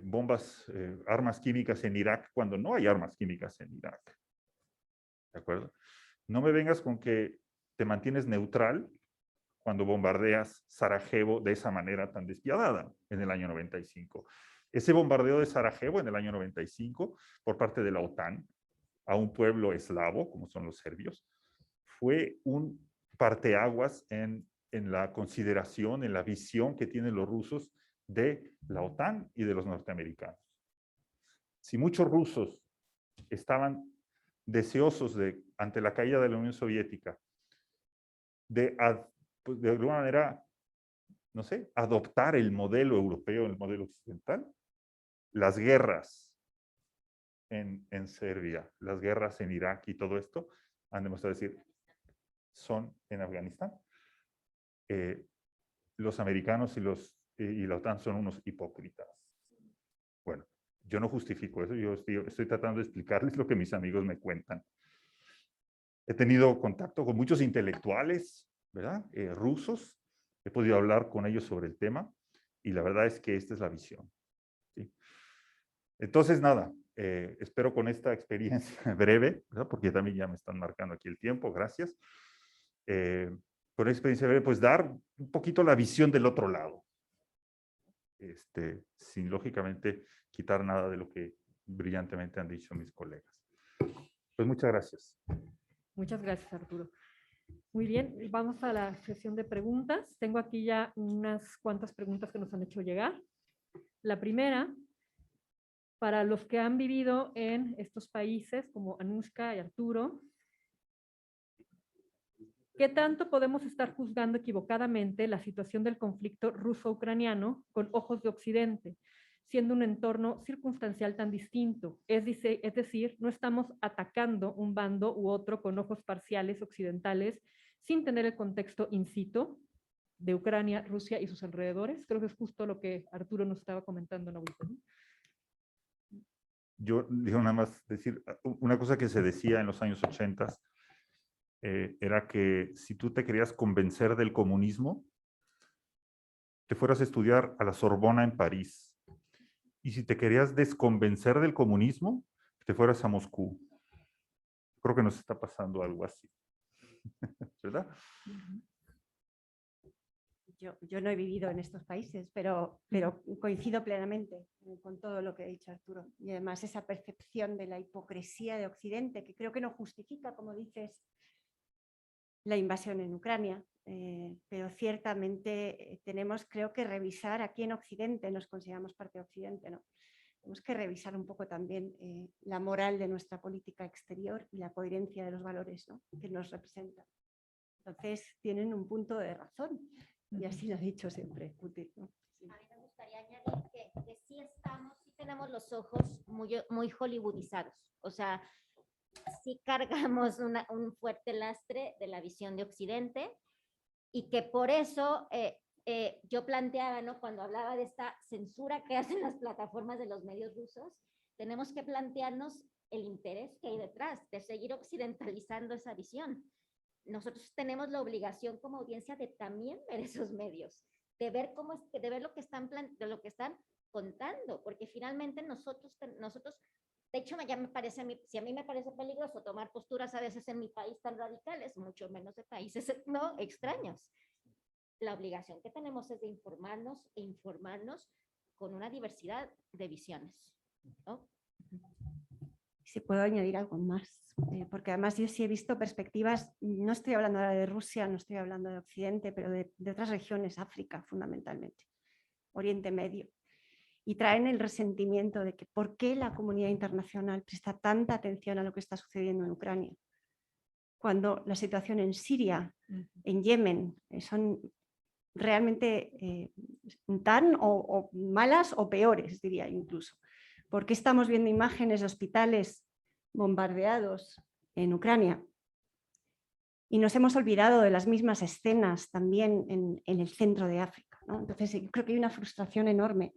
bombas, armas químicas en Irak cuando no hay armas químicas en Irak. ¿De acuerdo? No me vengas con que te mantienes neutral cuando bombardeas Sarajevo de esa manera tan despiadada en el año 95. Ese bombardeo de Sarajevo en el año 95 por parte de la OTAN a un pueblo eslavo, como son los serbios, fue un parteaguas en la consideración, en la visión que tienen los rusos de la OTAN y de los norteamericanos. Si muchos rusos estaban deseosos de, ante la caída de la Unión Soviética, pues de alguna manera, no sé, adoptar el modelo europeo, el modelo occidental, las guerras en Serbia, las guerras en Irak y todo esto, han demostrado decir, son en Afganistán. Los americanos y la OTAN son unos hipócritas. Bueno, yo no justifico eso, yo estoy tratando de explicarles lo que mis amigos me cuentan. He tenido contacto con muchos intelectuales, ¿verdad? Rusos, he podido hablar con ellos sobre el tema y la verdad es que esta es la visión. ¿Sí? Entonces, nada, espero con esta experiencia breve, ¿verdad? Porque también ya me están marcando aquí el tiempo, gracias. Con esta experiencia breve, pues dar un poquito la visión del otro lado. Sin lógicamente quitar nada de lo que brillantemente han dicho mis colegas. Pues muchas gracias. Muchas gracias, Arturo. Muy bien, vamos a la sesión de preguntas. Tengo aquí ya unas cuantas preguntas que nos han hecho llegar. La primera, para los que han vivido en estos países como Anushka y Arturo, ¿qué tanto podemos estar juzgando equivocadamente la situación del conflicto ruso-ucraniano con ojos de Occidente, siendo un entorno circunstancial tan distinto? Es decir, no estamos atacando un bando u otro con ojos parciales occidentales sin tener el contexto in situ de Ucrania, Rusia y sus alrededores. Creo que es justo lo que Arturo nos estaba comentando ahorita, ¿no? Yo digo nada más decir, una cosa que se decía en los años 80 era que si tú te querías convencer del comunismo, te fueras a estudiar a la Sorbona en París. Y si te querías desconvencer del comunismo, te fueras a Moscú. Creo que nos está pasando algo así. ¿Verdad? Yo no he vivido en estos países, pero coincido plenamente con todo lo que ha dicho Arturo. Y además esa percepción de la hipocresía de Occidente, que creo que no justifica, como dices, la invasión en Ucrania, pero ciertamente tenemos, creo que revisar aquí en Occidente, nos consideramos parte de Occidente, ¿no? Tenemos que revisar un poco también la moral de nuestra política exterior y la coherencia de los valores, ¿no?, que nos representan. Entonces, tienen un punto de razón. Y así lo ha dicho siempre Putin, ¿no? Sí. A mí me gustaría añadir que sí tenemos los ojos muy hollywoodizados. O sea, sí cargamos un fuerte lastre de la visión de Occidente y que por eso yo planteaba, ¿no? Cuando hablaba de esta censura que hacen las plataformas de los medios rusos, tenemos que plantearnos el interés que hay detrás de seguir occidentalizando esa visión. Nosotros tenemos la obligación como audiencia de también ver esos medios, de ver cómo es, de ver lo que están de lo que están contando, porque finalmente nosotros, de hecho, ya me parece si a mí me parece peligroso tomar posturas a veces en mi país tan radicales, mucho menos de países no extraños. La obligación que tenemos es de informarnos e informarnos con una diversidad de visiones, ¿no? Si puedo añadir algo más, porque además yo sí he visto perspectivas, no estoy hablando ahora de Rusia, no estoy hablando de Occidente, pero de otras regiones, África fundamentalmente, Oriente Medio, y traen el resentimiento de que por qué la comunidad internacional presta tanta atención a lo que está sucediendo en Ucrania, cuando la situación en Siria, en Yemen, son realmente tan o malas o peores, diría incluso. ¿Por qué estamos viendo imágenes de hospitales bombardeados en Ucrania? Y nos hemos olvidado de las mismas escenas también en el centro de África, ¿no? Entonces, yo creo que hay una frustración enorme,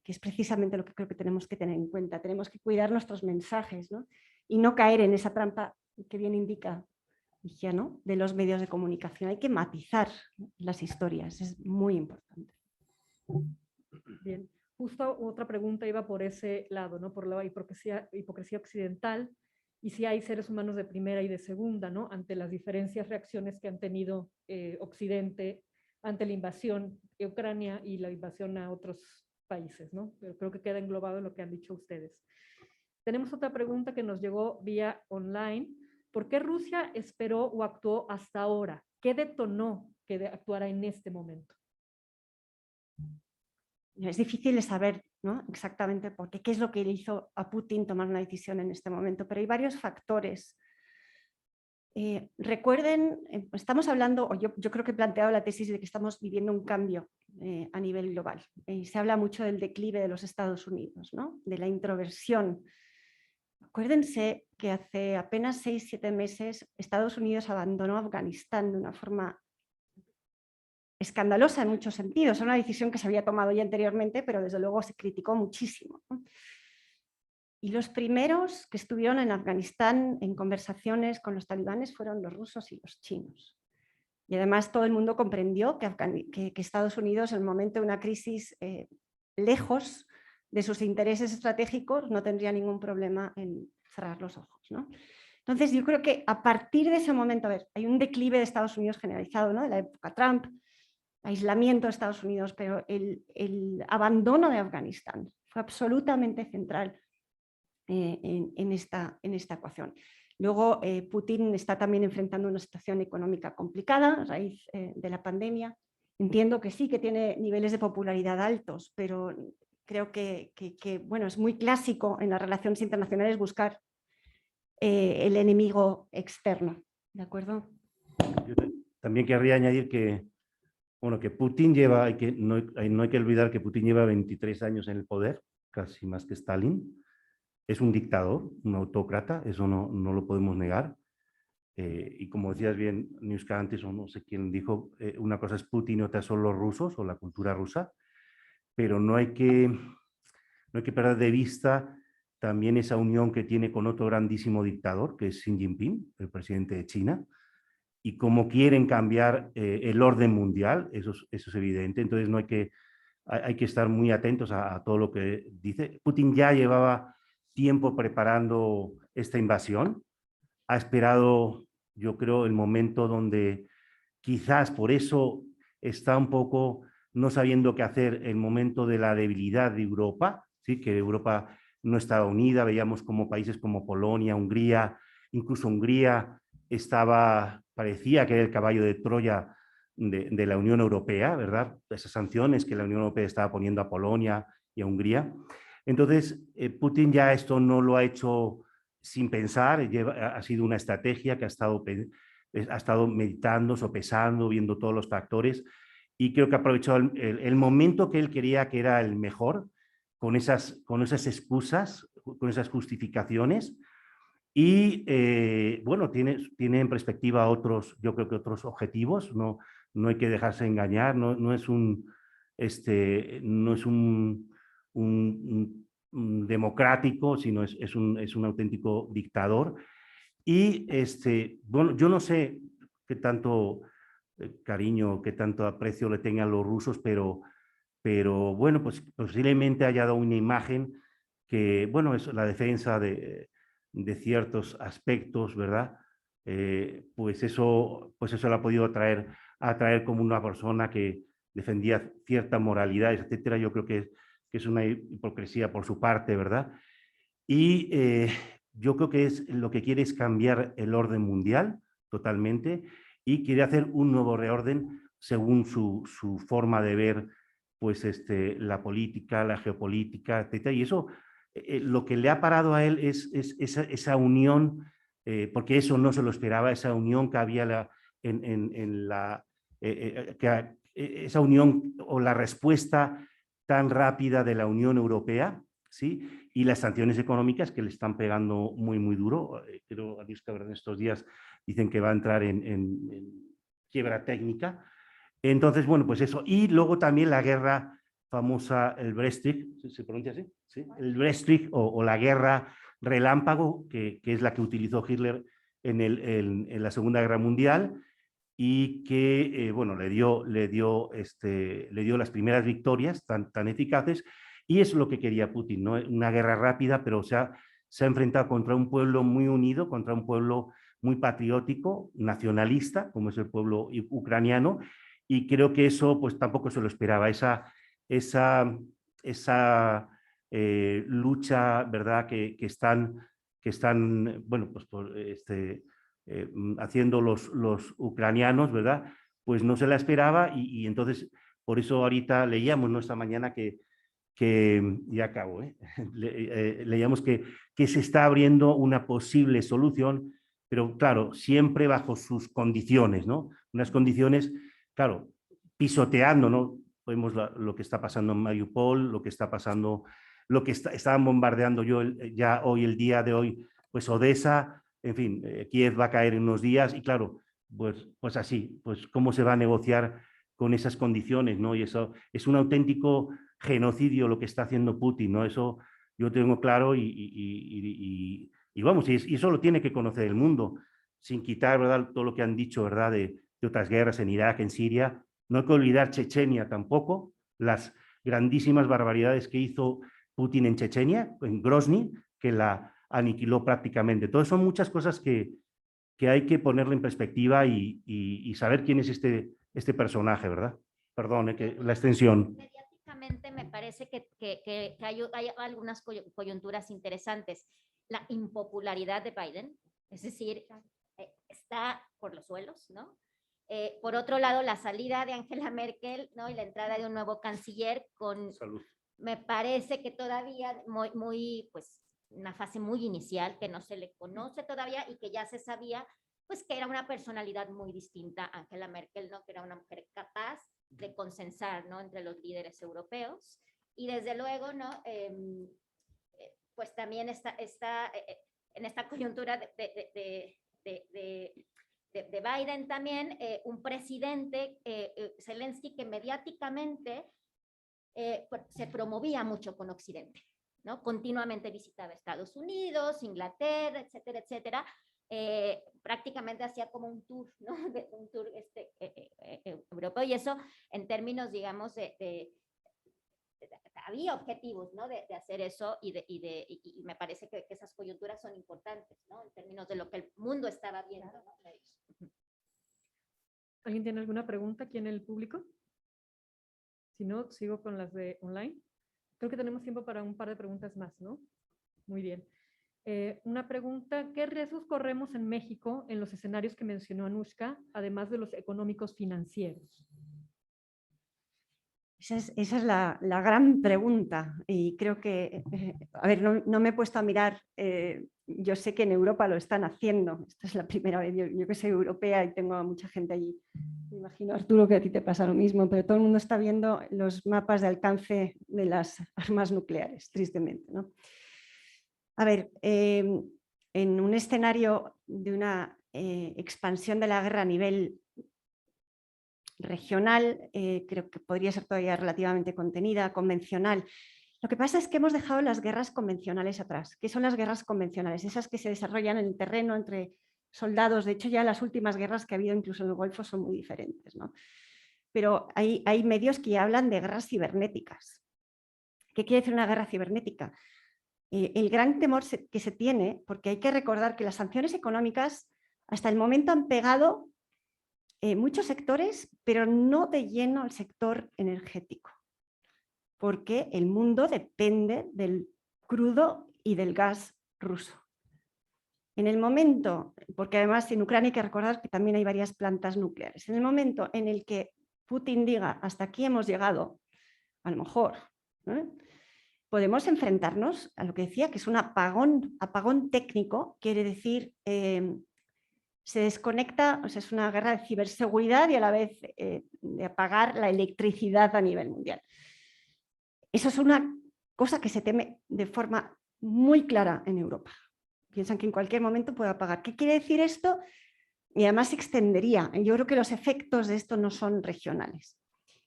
que es precisamente lo que creo que tenemos que tener en cuenta. Tenemos que cuidar nuestros mensajes, ¿no? Y no caer en esa trampa que bien indica Ligia, ¿no? De los medios de comunicación. Hay que matizar las historias, es muy importante. Bien, justo otra pregunta iba por ese lado, ¿no? Por la hipocresía occidental, y si hay seres humanos de primera y de segunda, ¿no? Ante las diferentes reacciones que han tenido Occidente ante la invasión de Ucrania y la invasión a otros países, ¿no? Pero creo que queda englobado en lo que han dicho ustedes. Tenemos otra pregunta que nos llegó vía online. ¿Por qué Rusia esperó o actuó hasta ahora? ¿Qué detonó que actuara en este momento? Es difícil de saber, ¿no? Exactamente por qué es lo que le hizo a Putin tomar una decisión en este momento, pero hay varios factores. Recuerden, estamos hablando, o yo creo que he planteado la tesis de que estamos viviendo un cambio a nivel global. Se habla mucho del declive de los Estados Unidos, ¿no? De la introversión. Acuérdense que hace apenas 6-7 meses Estados Unidos abandonó Afganistán de una forma escandalosa en muchos sentidos. Era una decisión que se había tomado ya anteriormente, pero desde luego se criticó muchísimo, ¿no? Y los primeros que estuvieron en Afganistán en conversaciones con los talibanes fueron los rusos y los chinos. Y además todo el mundo comprendió que Estados Unidos, en el momento de una crisis lejos de sus intereses estratégicos, no tendría ningún problema en cerrar los ojos, ¿no? Entonces yo creo que a partir de ese momento, a ver, hay un declive de Estados Unidos generalizado, ¿no? De la época Trump, aislamiento de Estados Unidos, pero el abandono de Afganistán fue absolutamente central en esta ecuación. Luego, Putin está también enfrentando una situación económica complicada a raíz de la pandemia. Entiendo que sí, que tiene niveles de popularidad altos, pero creo que bueno, es muy clásico en las relaciones internacionales buscar el enemigo externo. ¿De acuerdo? Yo también querría añadir que, bueno, que Putin lleva, no hay que olvidar que Putin lleva 23 años en el poder, casi más que Stalin. Es un dictador, un autócrata, eso no lo podemos negar. Y como decías bien, Niuska, antes, o no sé quién dijo, una cosa es Putin y otra son los rusos o la cultura rusa, pero no hay que perder de vista también esa unión que tiene con otro grandísimo dictador, que es Xi Jinping, el presidente de China, y cómo quieren cambiar el orden mundial, eso es evidente. Entonces no hay que estar muy atentos a todo lo que dice. Putin ya llevaba tiempo preparando esta invasión, ha esperado, yo creo, el momento donde quizás por eso está un poco no sabiendo qué hacer, el momento de la debilidad de Europa, ¿sí? Que Europa no estaba unida, veíamos como países como Polonia, Hungría, incluso Hungría parecía que era el caballo de Troya de la Unión Europea, ¿verdad? Esas sanciones que la Unión Europea estaba poniendo a Polonia y a Hungría. Entonces, Putin ya esto no lo ha hecho sin pensar, ha sido una estrategia que ha estado meditando, sopesando, viendo todos los factores, y creo que ha aprovechado el momento que él quería que era el mejor, con esas excusas, con esas justificaciones, y bueno, tiene en perspectiva yo creo que otros objetivos, no no hay que dejarse engañar, no es un, no es un democrático, sino es un auténtico dictador. Y bueno, yo no sé qué tanto cariño, qué tanto aprecio le tengan los rusos, pero bueno, pues posiblemente haya dado una imagen que, bueno, es la defensa de ciertos aspectos, ¿verdad? Pues eso le ha podido atraer como una persona que defendía cierta moralidad, etcétera. Yo creo que es una hipocresía por su parte, ¿verdad? Y yo creo que lo que quiere es cambiar el orden mundial totalmente y quiere hacer un nuevo reorden según su forma de ver pues la política, la geopolítica, etcétera. Y eso, lo que le ha parado a él es esa unión, porque eso no se lo esperaba, esa unión que había en la... esa unión o la respuesta tan rápida de la Unión Europea, ¿sí? Y las sanciones económicas que le están pegando muy, muy duro. Creo, a Dios que en estos días dicen que va a entrar en quiebra técnica. Entonces, bueno, pues eso. Y luego también la guerra famosa, el Brexit, ¿se pronuncia así? ¿Sí? El Brexit o la guerra relámpago, que es la que utilizó Hitler en la Segunda Guerra Mundial y que, bueno, le dio las primeras victorias tan eficaces, y es lo que quería Putin, ¿no? Una guerra rápida, pero se ha enfrentado contra un pueblo muy unido, contra un pueblo muy patriótico, nacionalista, como es el pueblo ucraniano, y creo que eso pues tampoco se lo esperaba, esa lucha, ¿verdad? Que están, bueno, pues por haciendo los ucranianos, ¿verdad? Pues no se la esperaba y entonces, por eso ahorita leíamos, ¿no? Esta mañana que ya acabo, leíamos que se está abriendo una posible solución, pero claro, siempre bajo sus condiciones, ¿no? Unas condiciones, claro, pisoteando, ¿no? Vemos lo que está pasando en Mariupol, lo que está pasando, lo que estaban bombardeando ya hoy, el día de hoy, pues Odessa, en fin, Kiev va a caer en unos días y claro, pues así, pues cómo se va a negociar con esas condiciones, ¿no? Y eso es un auténtico genocidio lo que está haciendo Putin, ¿no? Eso yo tengo claro y vamos, y eso lo tiene que conocer el mundo, sin quitar, ¿verdad?, todo lo que han dicho, ¿verdad?, de otras guerras en Irak, en Siria. No hay que olvidar Chechenia tampoco, las grandísimas barbaridades que hizo Putin en Chechenia, en Grozny, que la aniquiló prácticamente. Entonces son muchas cosas que hay que ponerle en perspectiva y saber quién es este personaje, ¿verdad? Perdón, que la extensión. Mediáticamente me parece que hay algunas coyunturas interesantes. La impopularidad de Biden, es decir, está por los suelos, ¿no? Por otro lado, la salida de Angela Merkel, ¿no? Y la entrada de un nuevo canciller con, Salud. me parece que todavía muy, pues, una fase muy inicial que no se le conoce todavía y que ya se sabía, pues, que era una personalidad muy distinta a Angela Merkel, ¿no? Que era una mujer capaz de consensar, ¿no? Entre los líderes europeos. Y desde luego, ¿no? Pues también está en esta coyuntura de Biden también, un presidente, Zelensky, que mediáticamente se promovía mucho con Occidente, ¿no? Continuamente visitaba Estados Unidos, Inglaterra, etcétera, etcétera. Prácticamente hacía como un tour, ¿no? Un tour europeo, y eso en términos, digamos, había objetivos, ¿no? De hacer eso y me parece que esas coyunturas son importantes, ¿no? En términos de lo que el mundo estaba viendo, ¿no? ¿Alguien tiene alguna pregunta aquí en el público? Si no, sigo con las de online. Creo que tenemos tiempo para un par de preguntas más, ¿no? Muy bien. Una pregunta, ¿qué riesgos corremos en México en los escenarios que mencionó Anushka, además de los económicos financieros? Esa es la gran pregunta y creo que, a ver, no me he puesto a mirar, yo sé que en Europa lo están haciendo, esta es la primera vez, yo que soy europea y tengo a mucha gente allí, me imagino Arturo que a ti te pasa lo mismo, pero todo el mundo está viendo los mapas de alcance de las armas nucleares, tristemente, ¿no? A ver, en un escenario de una expansión de la guerra a nivel regional, creo que podría ser todavía relativamente contenida, convencional. Lo que pasa es que hemos dejado las guerras convencionales atrás. ¿Qué son las guerras convencionales? Esas que se desarrollan en el terreno entre soldados. De hecho, ya las últimas guerras que ha habido incluso en el Golfo son muy diferentes, ¿no? Pero hay medios que ya hablan de guerras cibernéticas. ¿Qué quiere decir una guerra cibernética? El gran temor que se tiene, porque hay que recordar que las sanciones económicas hasta el momento han pegado muchos sectores, pero no de lleno al sector energético, porque el mundo depende del crudo y del gas ruso. En el momento, porque además en Ucrania hay que recordar que también hay varias plantas nucleares, en el momento en el que Putin diga hasta aquí hemos llegado, a lo mejor, podemos enfrentarnos a lo que decía, que es un apagón técnico, quiere decir, se desconecta, o sea, es una guerra de ciberseguridad y a la vez de apagar la electricidad a nivel mundial. Eso es una cosa que se teme de forma muy clara en Europa. Piensan que en cualquier momento puede apagar. ¿Qué quiere decir esto? Y además se extendería. Yo creo que los efectos de esto no son regionales.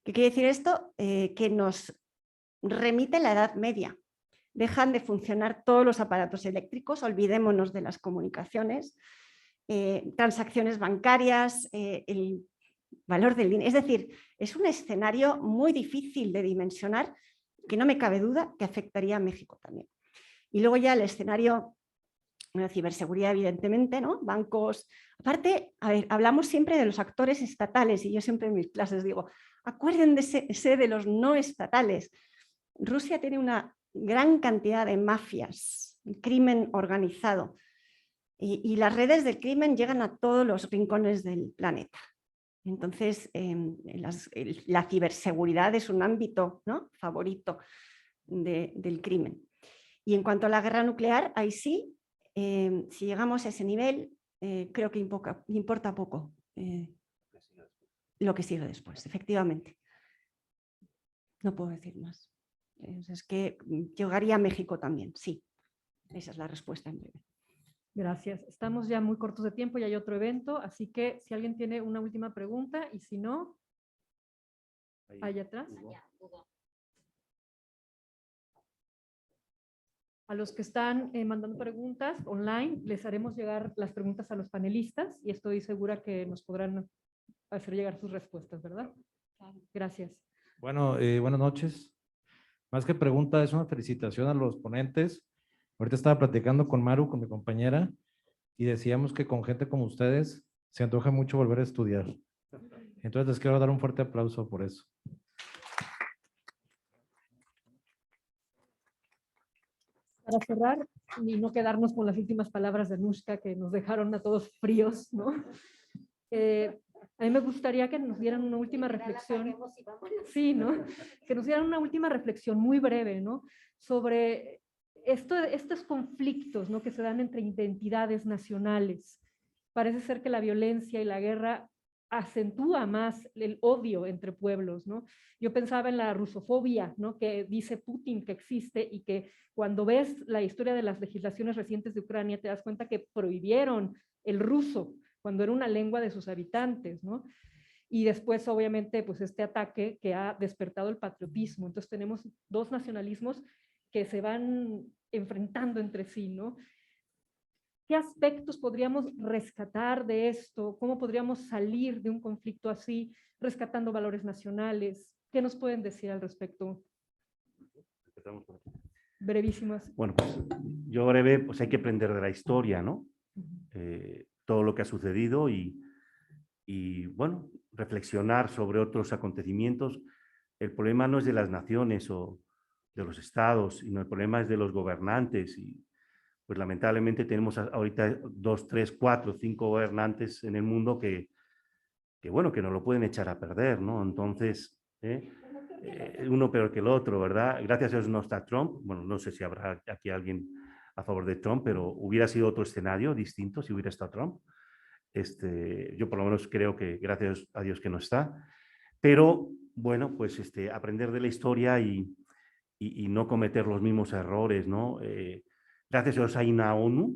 ¿Qué quiere decir esto? Que nos remite la Edad Media. Dejan de funcionar todos los aparatos eléctricos, olvidémonos de las comunicaciones, transacciones bancarias, el valor del dinero. Es decir, es un escenario muy difícil de dimensionar que no me cabe duda que afectaría a México también. Y luego ya el escenario de ciberseguridad, evidentemente, ¿no? Bancos. Aparte, a ver, hablamos siempre de los actores estatales y yo siempre en mis clases digo, acuérdense de los no estatales. Rusia tiene una gran cantidad de mafias, crimen organizado, y las redes del crimen llegan a todos los rincones del planeta. Entonces, la ciberseguridad es un ámbito, ¿no?, favorito del crimen. Y en cuanto a la guerra nuclear, ahí sí, si llegamos a ese nivel, creo que importa poco lo que sigue después, efectivamente. No puedo decir más. Es que llegaría a México también, sí. Esa es la respuesta en breve. Gracias. Estamos ya muy cortos de tiempo y hay otro evento, así que si alguien tiene una última pregunta y si no, allá atrás. A los que están mandando preguntas online, les haremos llegar las preguntas a los panelistas y estoy segura que nos podrán hacer llegar sus respuestas, ¿verdad? Gracias. Bueno, buenas noches. Más que pregunta, es una felicitación a los ponentes. Ahorita estaba platicando con Maru, con mi compañera, y decíamos que con gente como ustedes se antoja mucho volver a estudiar. Entonces les quiero dar un fuerte aplauso por eso. Para cerrar y no quedarnos con las últimas palabras de Anushka que nos dejaron a todos fríos, ¿no? A mí me gustaría que nos dieran una última reflexión. Sí, ¿no? Que nos dieran una última reflexión muy breve, ¿no? Sobre estos conflictos, ¿no?, que se dan entre identidades nacionales. Parece ser que la violencia y la guerra acentúa más el odio entre pueblos, ¿no? Yo pensaba en la rusofobia, ¿no?, que dice Putin que existe y que cuando ves la historia de las legislaciones recientes de Ucrania te das cuenta que prohibieron el ruso cuando era una lengua de sus habitantes, ¿no? Y después, obviamente, pues este ataque que ha despertado el patriotismo. Entonces tenemos dos nacionalismos que se van enfrentando entre sí, ¿no? ¿Qué aspectos podríamos rescatar de esto? ¿Cómo podríamos salir de un conflicto así, rescatando valores nacionales? ¿Qué nos pueden decir al respecto? Brevísimas. Bueno, pues yo breve, pues hay que aprender de la historia, ¿no? Todo lo que ha sucedido y, bueno, reflexionar sobre otros acontecimientos. El problema no es de las naciones o de los estados, sino el problema es de los gobernantes y pues lamentablemente tenemos ahorita 2, 3, 4, 5 gobernantes en el mundo que bueno, que nos lo pueden echar a perder, ¿no? Entonces, uno peor que el otro, ¿verdad? Gracias a Dios no está Trump. Bueno, no sé si habrá aquí alguien a favor de Trump, pero hubiera sido otro escenario distinto si hubiera estado Trump. Yo por lo menos creo que gracias a Dios que no está. Pero bueno, pues aprender de la historia y no cometer los mismos errores, ¿no? Gracias a Dios hay una ONU,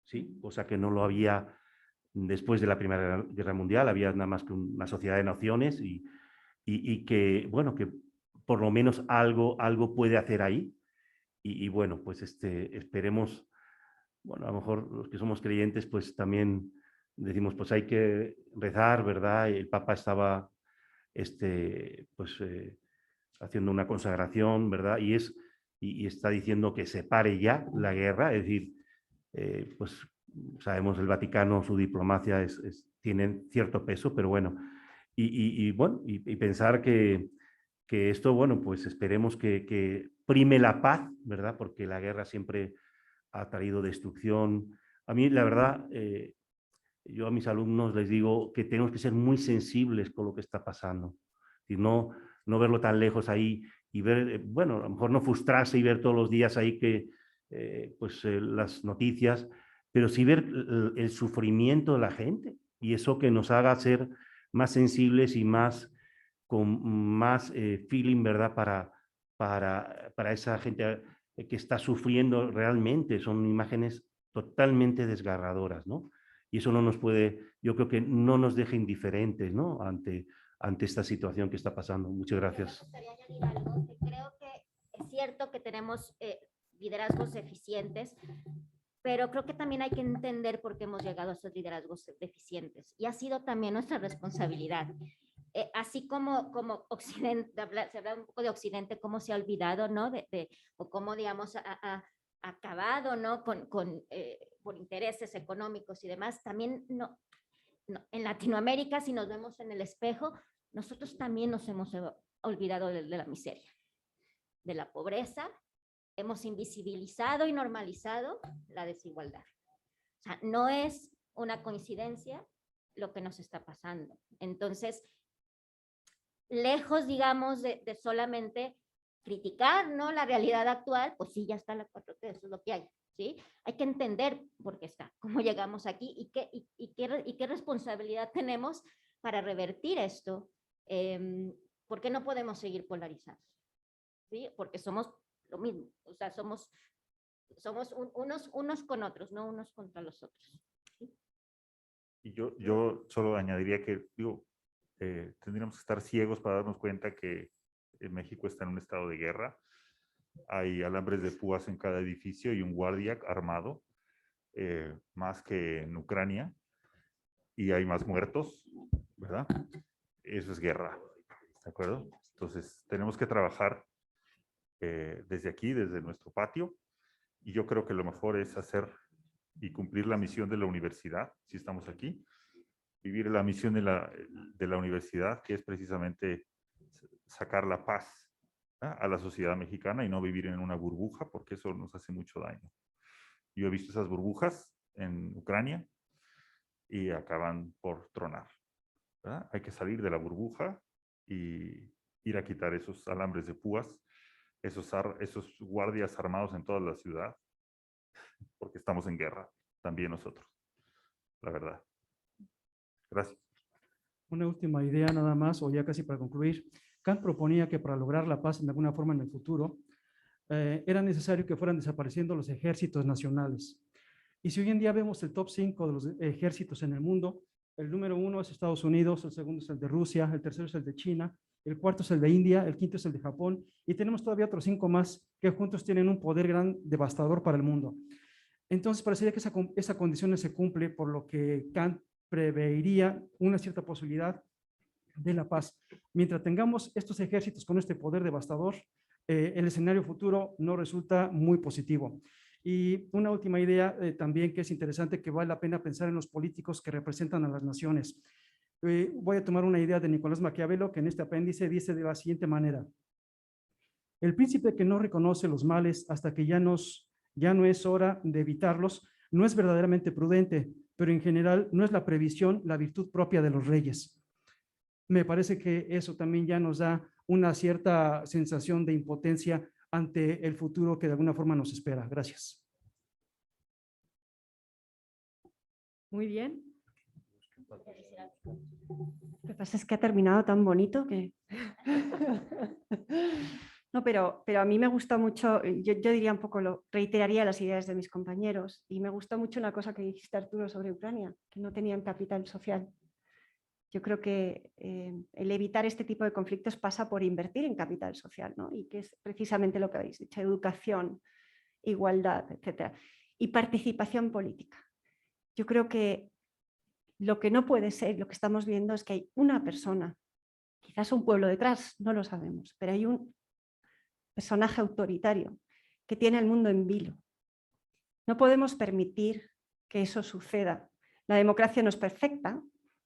¿sí? Cosa que no lo había después de la Primera Guerra Mundial, había nada más que una sociedad de naciones y que, bueno, que por lo menos algo puede hacer ahí. Y bueno, pues esperemos, bueno, a lo mejor los que somos creyentes, pues también decimos, pues hay que rezar, ¿verdad? El Papa estaba, pues, haciendo una consagración, ¿verdad? Y está diciendo que se pare ya la guerra, es decir, pues sabemos el Vaticano, su diplomacia tiene cierto peso, pero bueno, bueno, y pensar que esto, bueno, pues esperemos que prime la paz, ¿verdad? Porque la guerra siempre ha traído destrucción. A mí, la verdad, yo a mis alumnos les digo que tenemos que ser muy sensibles con lo que está pasando. Y no verlo tan lejos ahí y ver, bueno, a lo mejor no frustrarse y ver todos los días ahí que, las noticias, pero sí ver el sufrimiento de la gente y eso que nos haga ser más sensibles y con más feeling, ¿verdad? Para esa gente que está sufriendo realmente. Son imágenes totalmente desgarradoras, ¿no? Y eso no nos puede, yo creo que no nos deja indiferentes, ¿no? Ante esta situación que está pasando. Muchas gracias. Me gustaría añadir algo, que creo que es cierto que tenemos liderazgos eficientes, pero creo que también hay que entender por qué hemos llegado a estos liderazgos deficientes. Y ha sido también nuestra responsabilidad. Así como Occidente, se habla un poco de Occidente, cómo se ha olvidado, ¿no? O cómo, digamos, ha acabado, ¿no? Por intereses económicos y demás. También en Latinoamérica, si nos vemos en el espejo, nosotros también nos hemos olvidado de la miseria, de la pobreza. Hemos invisibilizado y normalizado la desigualdad. O sea, no es una coincidencia lo que nos está pasando. Entonces, lejos, digamos, de solamente criticar, ¿no?, la realidad actual, pues sí, ya está la 4T, eso es lo que hay, ¿sí? Hay que entender por qué está, cómo llegamos aquí y qué responsabilidad tenemos para revertir esto. ¿Por qué no podemos seguir polarizados? ¿Sí? Porque somos lo mismo, o sea, somos unos con otros, no unos contra los otros. ¿Sí? Y yo solo añadiría que, digo, tendríamos que estar ciegos para darnos cuenta que México está en un estado de guerra. Hay alambres de púas en cada edificio y un guardia armado, más que en Ucrania, y hay más muertos, ¿verdad? Eso es guerra, ¿de acuerdo? Entonces, tenemos que trabajar desde aquí, desde nuestro patio, y yo creo que lo mejor es hacer y cumplir la misión de la universidad, si estamos aquí, vivir la misión de la universidad, que es precisamente sacar la paz, ¿verdad?, a la sociedad mexicana y no vivir en una burbuja, porque eso nos hace mucho daño. Yo he visto esas burbujas en Ucrania y acaban por tronar, ¿verdad? Hay que salir de la burbuja y ir a quitar esos alambres de púas, esos guardias armados en toda la ciudad, porque estamos en guerra, también nosotros, la verdad. Gracias. Una última idea nada más, o ya casi para concluir. Kant proponía que para lograr la paz de alguna forma en el futuro, era necesario que fueran desapareciendo los ejércitos nacionales. Y si hoy en día vemos el top 5 de los ejércitos en el mundo, el número 1 es Estados Unidos, el segundo es el de Rusia, el tercero es el de China, el cuarto es el de India, el quinto es el de Japón, y tenemos todavía otros 5 más que juntos tienen un poder gran devastador para el mundo. Entonces, parecería que esa condición no se cumple, por lo que Kant preveiría una cierta posibilidad de la paz. Mientras tengamos estos ejércitos con este poder devastador, el escenario futuro no resulta muy positivo. Y una última idea también que es interesante, que vale la pena pensar en los políticos que representan a las naciones. Voy a tomar una idea de Nicolás Maquiavelo, que en este apéndice dice de la siguiente manera: el príncipe que no reconoce los males hasta que ya no es hora de evitarlos, no es verdaderamente prudente, pero en general no es la previsión la virtud propia de los reyes. Me parece que eso también ya nos da una cierta sensación de impotencia ante el futuro que de alguna forma nos espera. Gracias. Muy bien. Lo que pasa es que ha terminado tan bonito que... No, pero a mí me gustó mucho, yo diría un poco, reiteraría las ideas de mis compañeros, y me gustó mucho una cosa que dijiste, Arturo, sobre Ucrania, que no tenían capital social. Yo creo que el evitar este tipo de conflictos pasa por invertir en capital social, ¿no? Y que es precisamente lo que habéis dicho, educación, igualdad, etcétera, y participación política. Yo creo que lo que no puede ser, lo que estamos viendo es que hay una persona, quizás un pueblo detrás, no lo sabemos, pero hay un personaje autoritario que tiene el mundo en vilo. No podemos permitir que eso suceda. La democracia no es perfecta,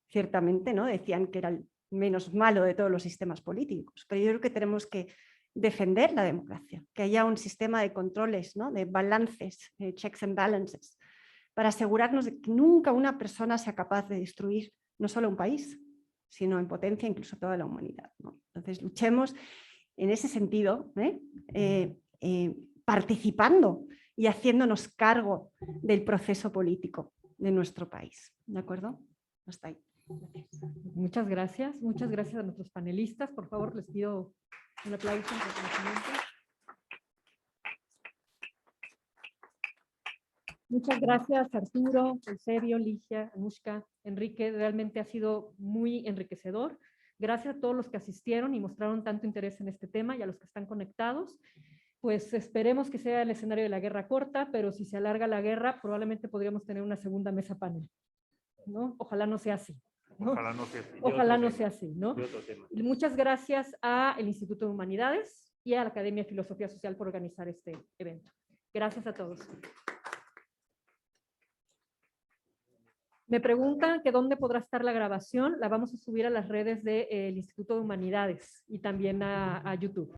ciertamente, ¿no? Decían que era el menos malo de todos los sistemas políticos, pero yo creo que tenemos que defender la democracia, que haya un sistema de controles, ¿no? De balances, de checks and balances, para asegurarnos de que nunca una persona sea capaz de destruir no solo un país, sino en potencia incluso toda la humanidad, ¿no? Entonces luchemos en ese sentido, participando y haciéndonos cargo del proceso político de nuestro país. ¿De acuerdo? Hasta ahí. Gracias. Muchas gracias a nuestros panelistas. Por favor, les pido un aplauso en reconocimiento. Muchas gracias, Arturo, Eusebio, Ligia, Anushka, Enrique. Realmente ha sido muy enriquecedor. Gracias a todos los que asistieron y mostraron tanto interés en este tema y a los que están conectados. Pues esperemos que sea el escenario de la guerra corta, pero si se alarga la guerra, probablemente podríamos tener una segunda mesa panel, ¿no? Ojalá no sea así, ¿no? Ojalá no sea así. Ojalá no sea así, ¿no? De otro tema. Y muchas gracias al Instituto de Humanidades y a la Academia de Filosofía Social por organizar este evento. Gracias a todos. Me preguntan que dónde podrá estar la grabación. La vamos a subir a las redes del Instituto de Humanidades y también a YouTube.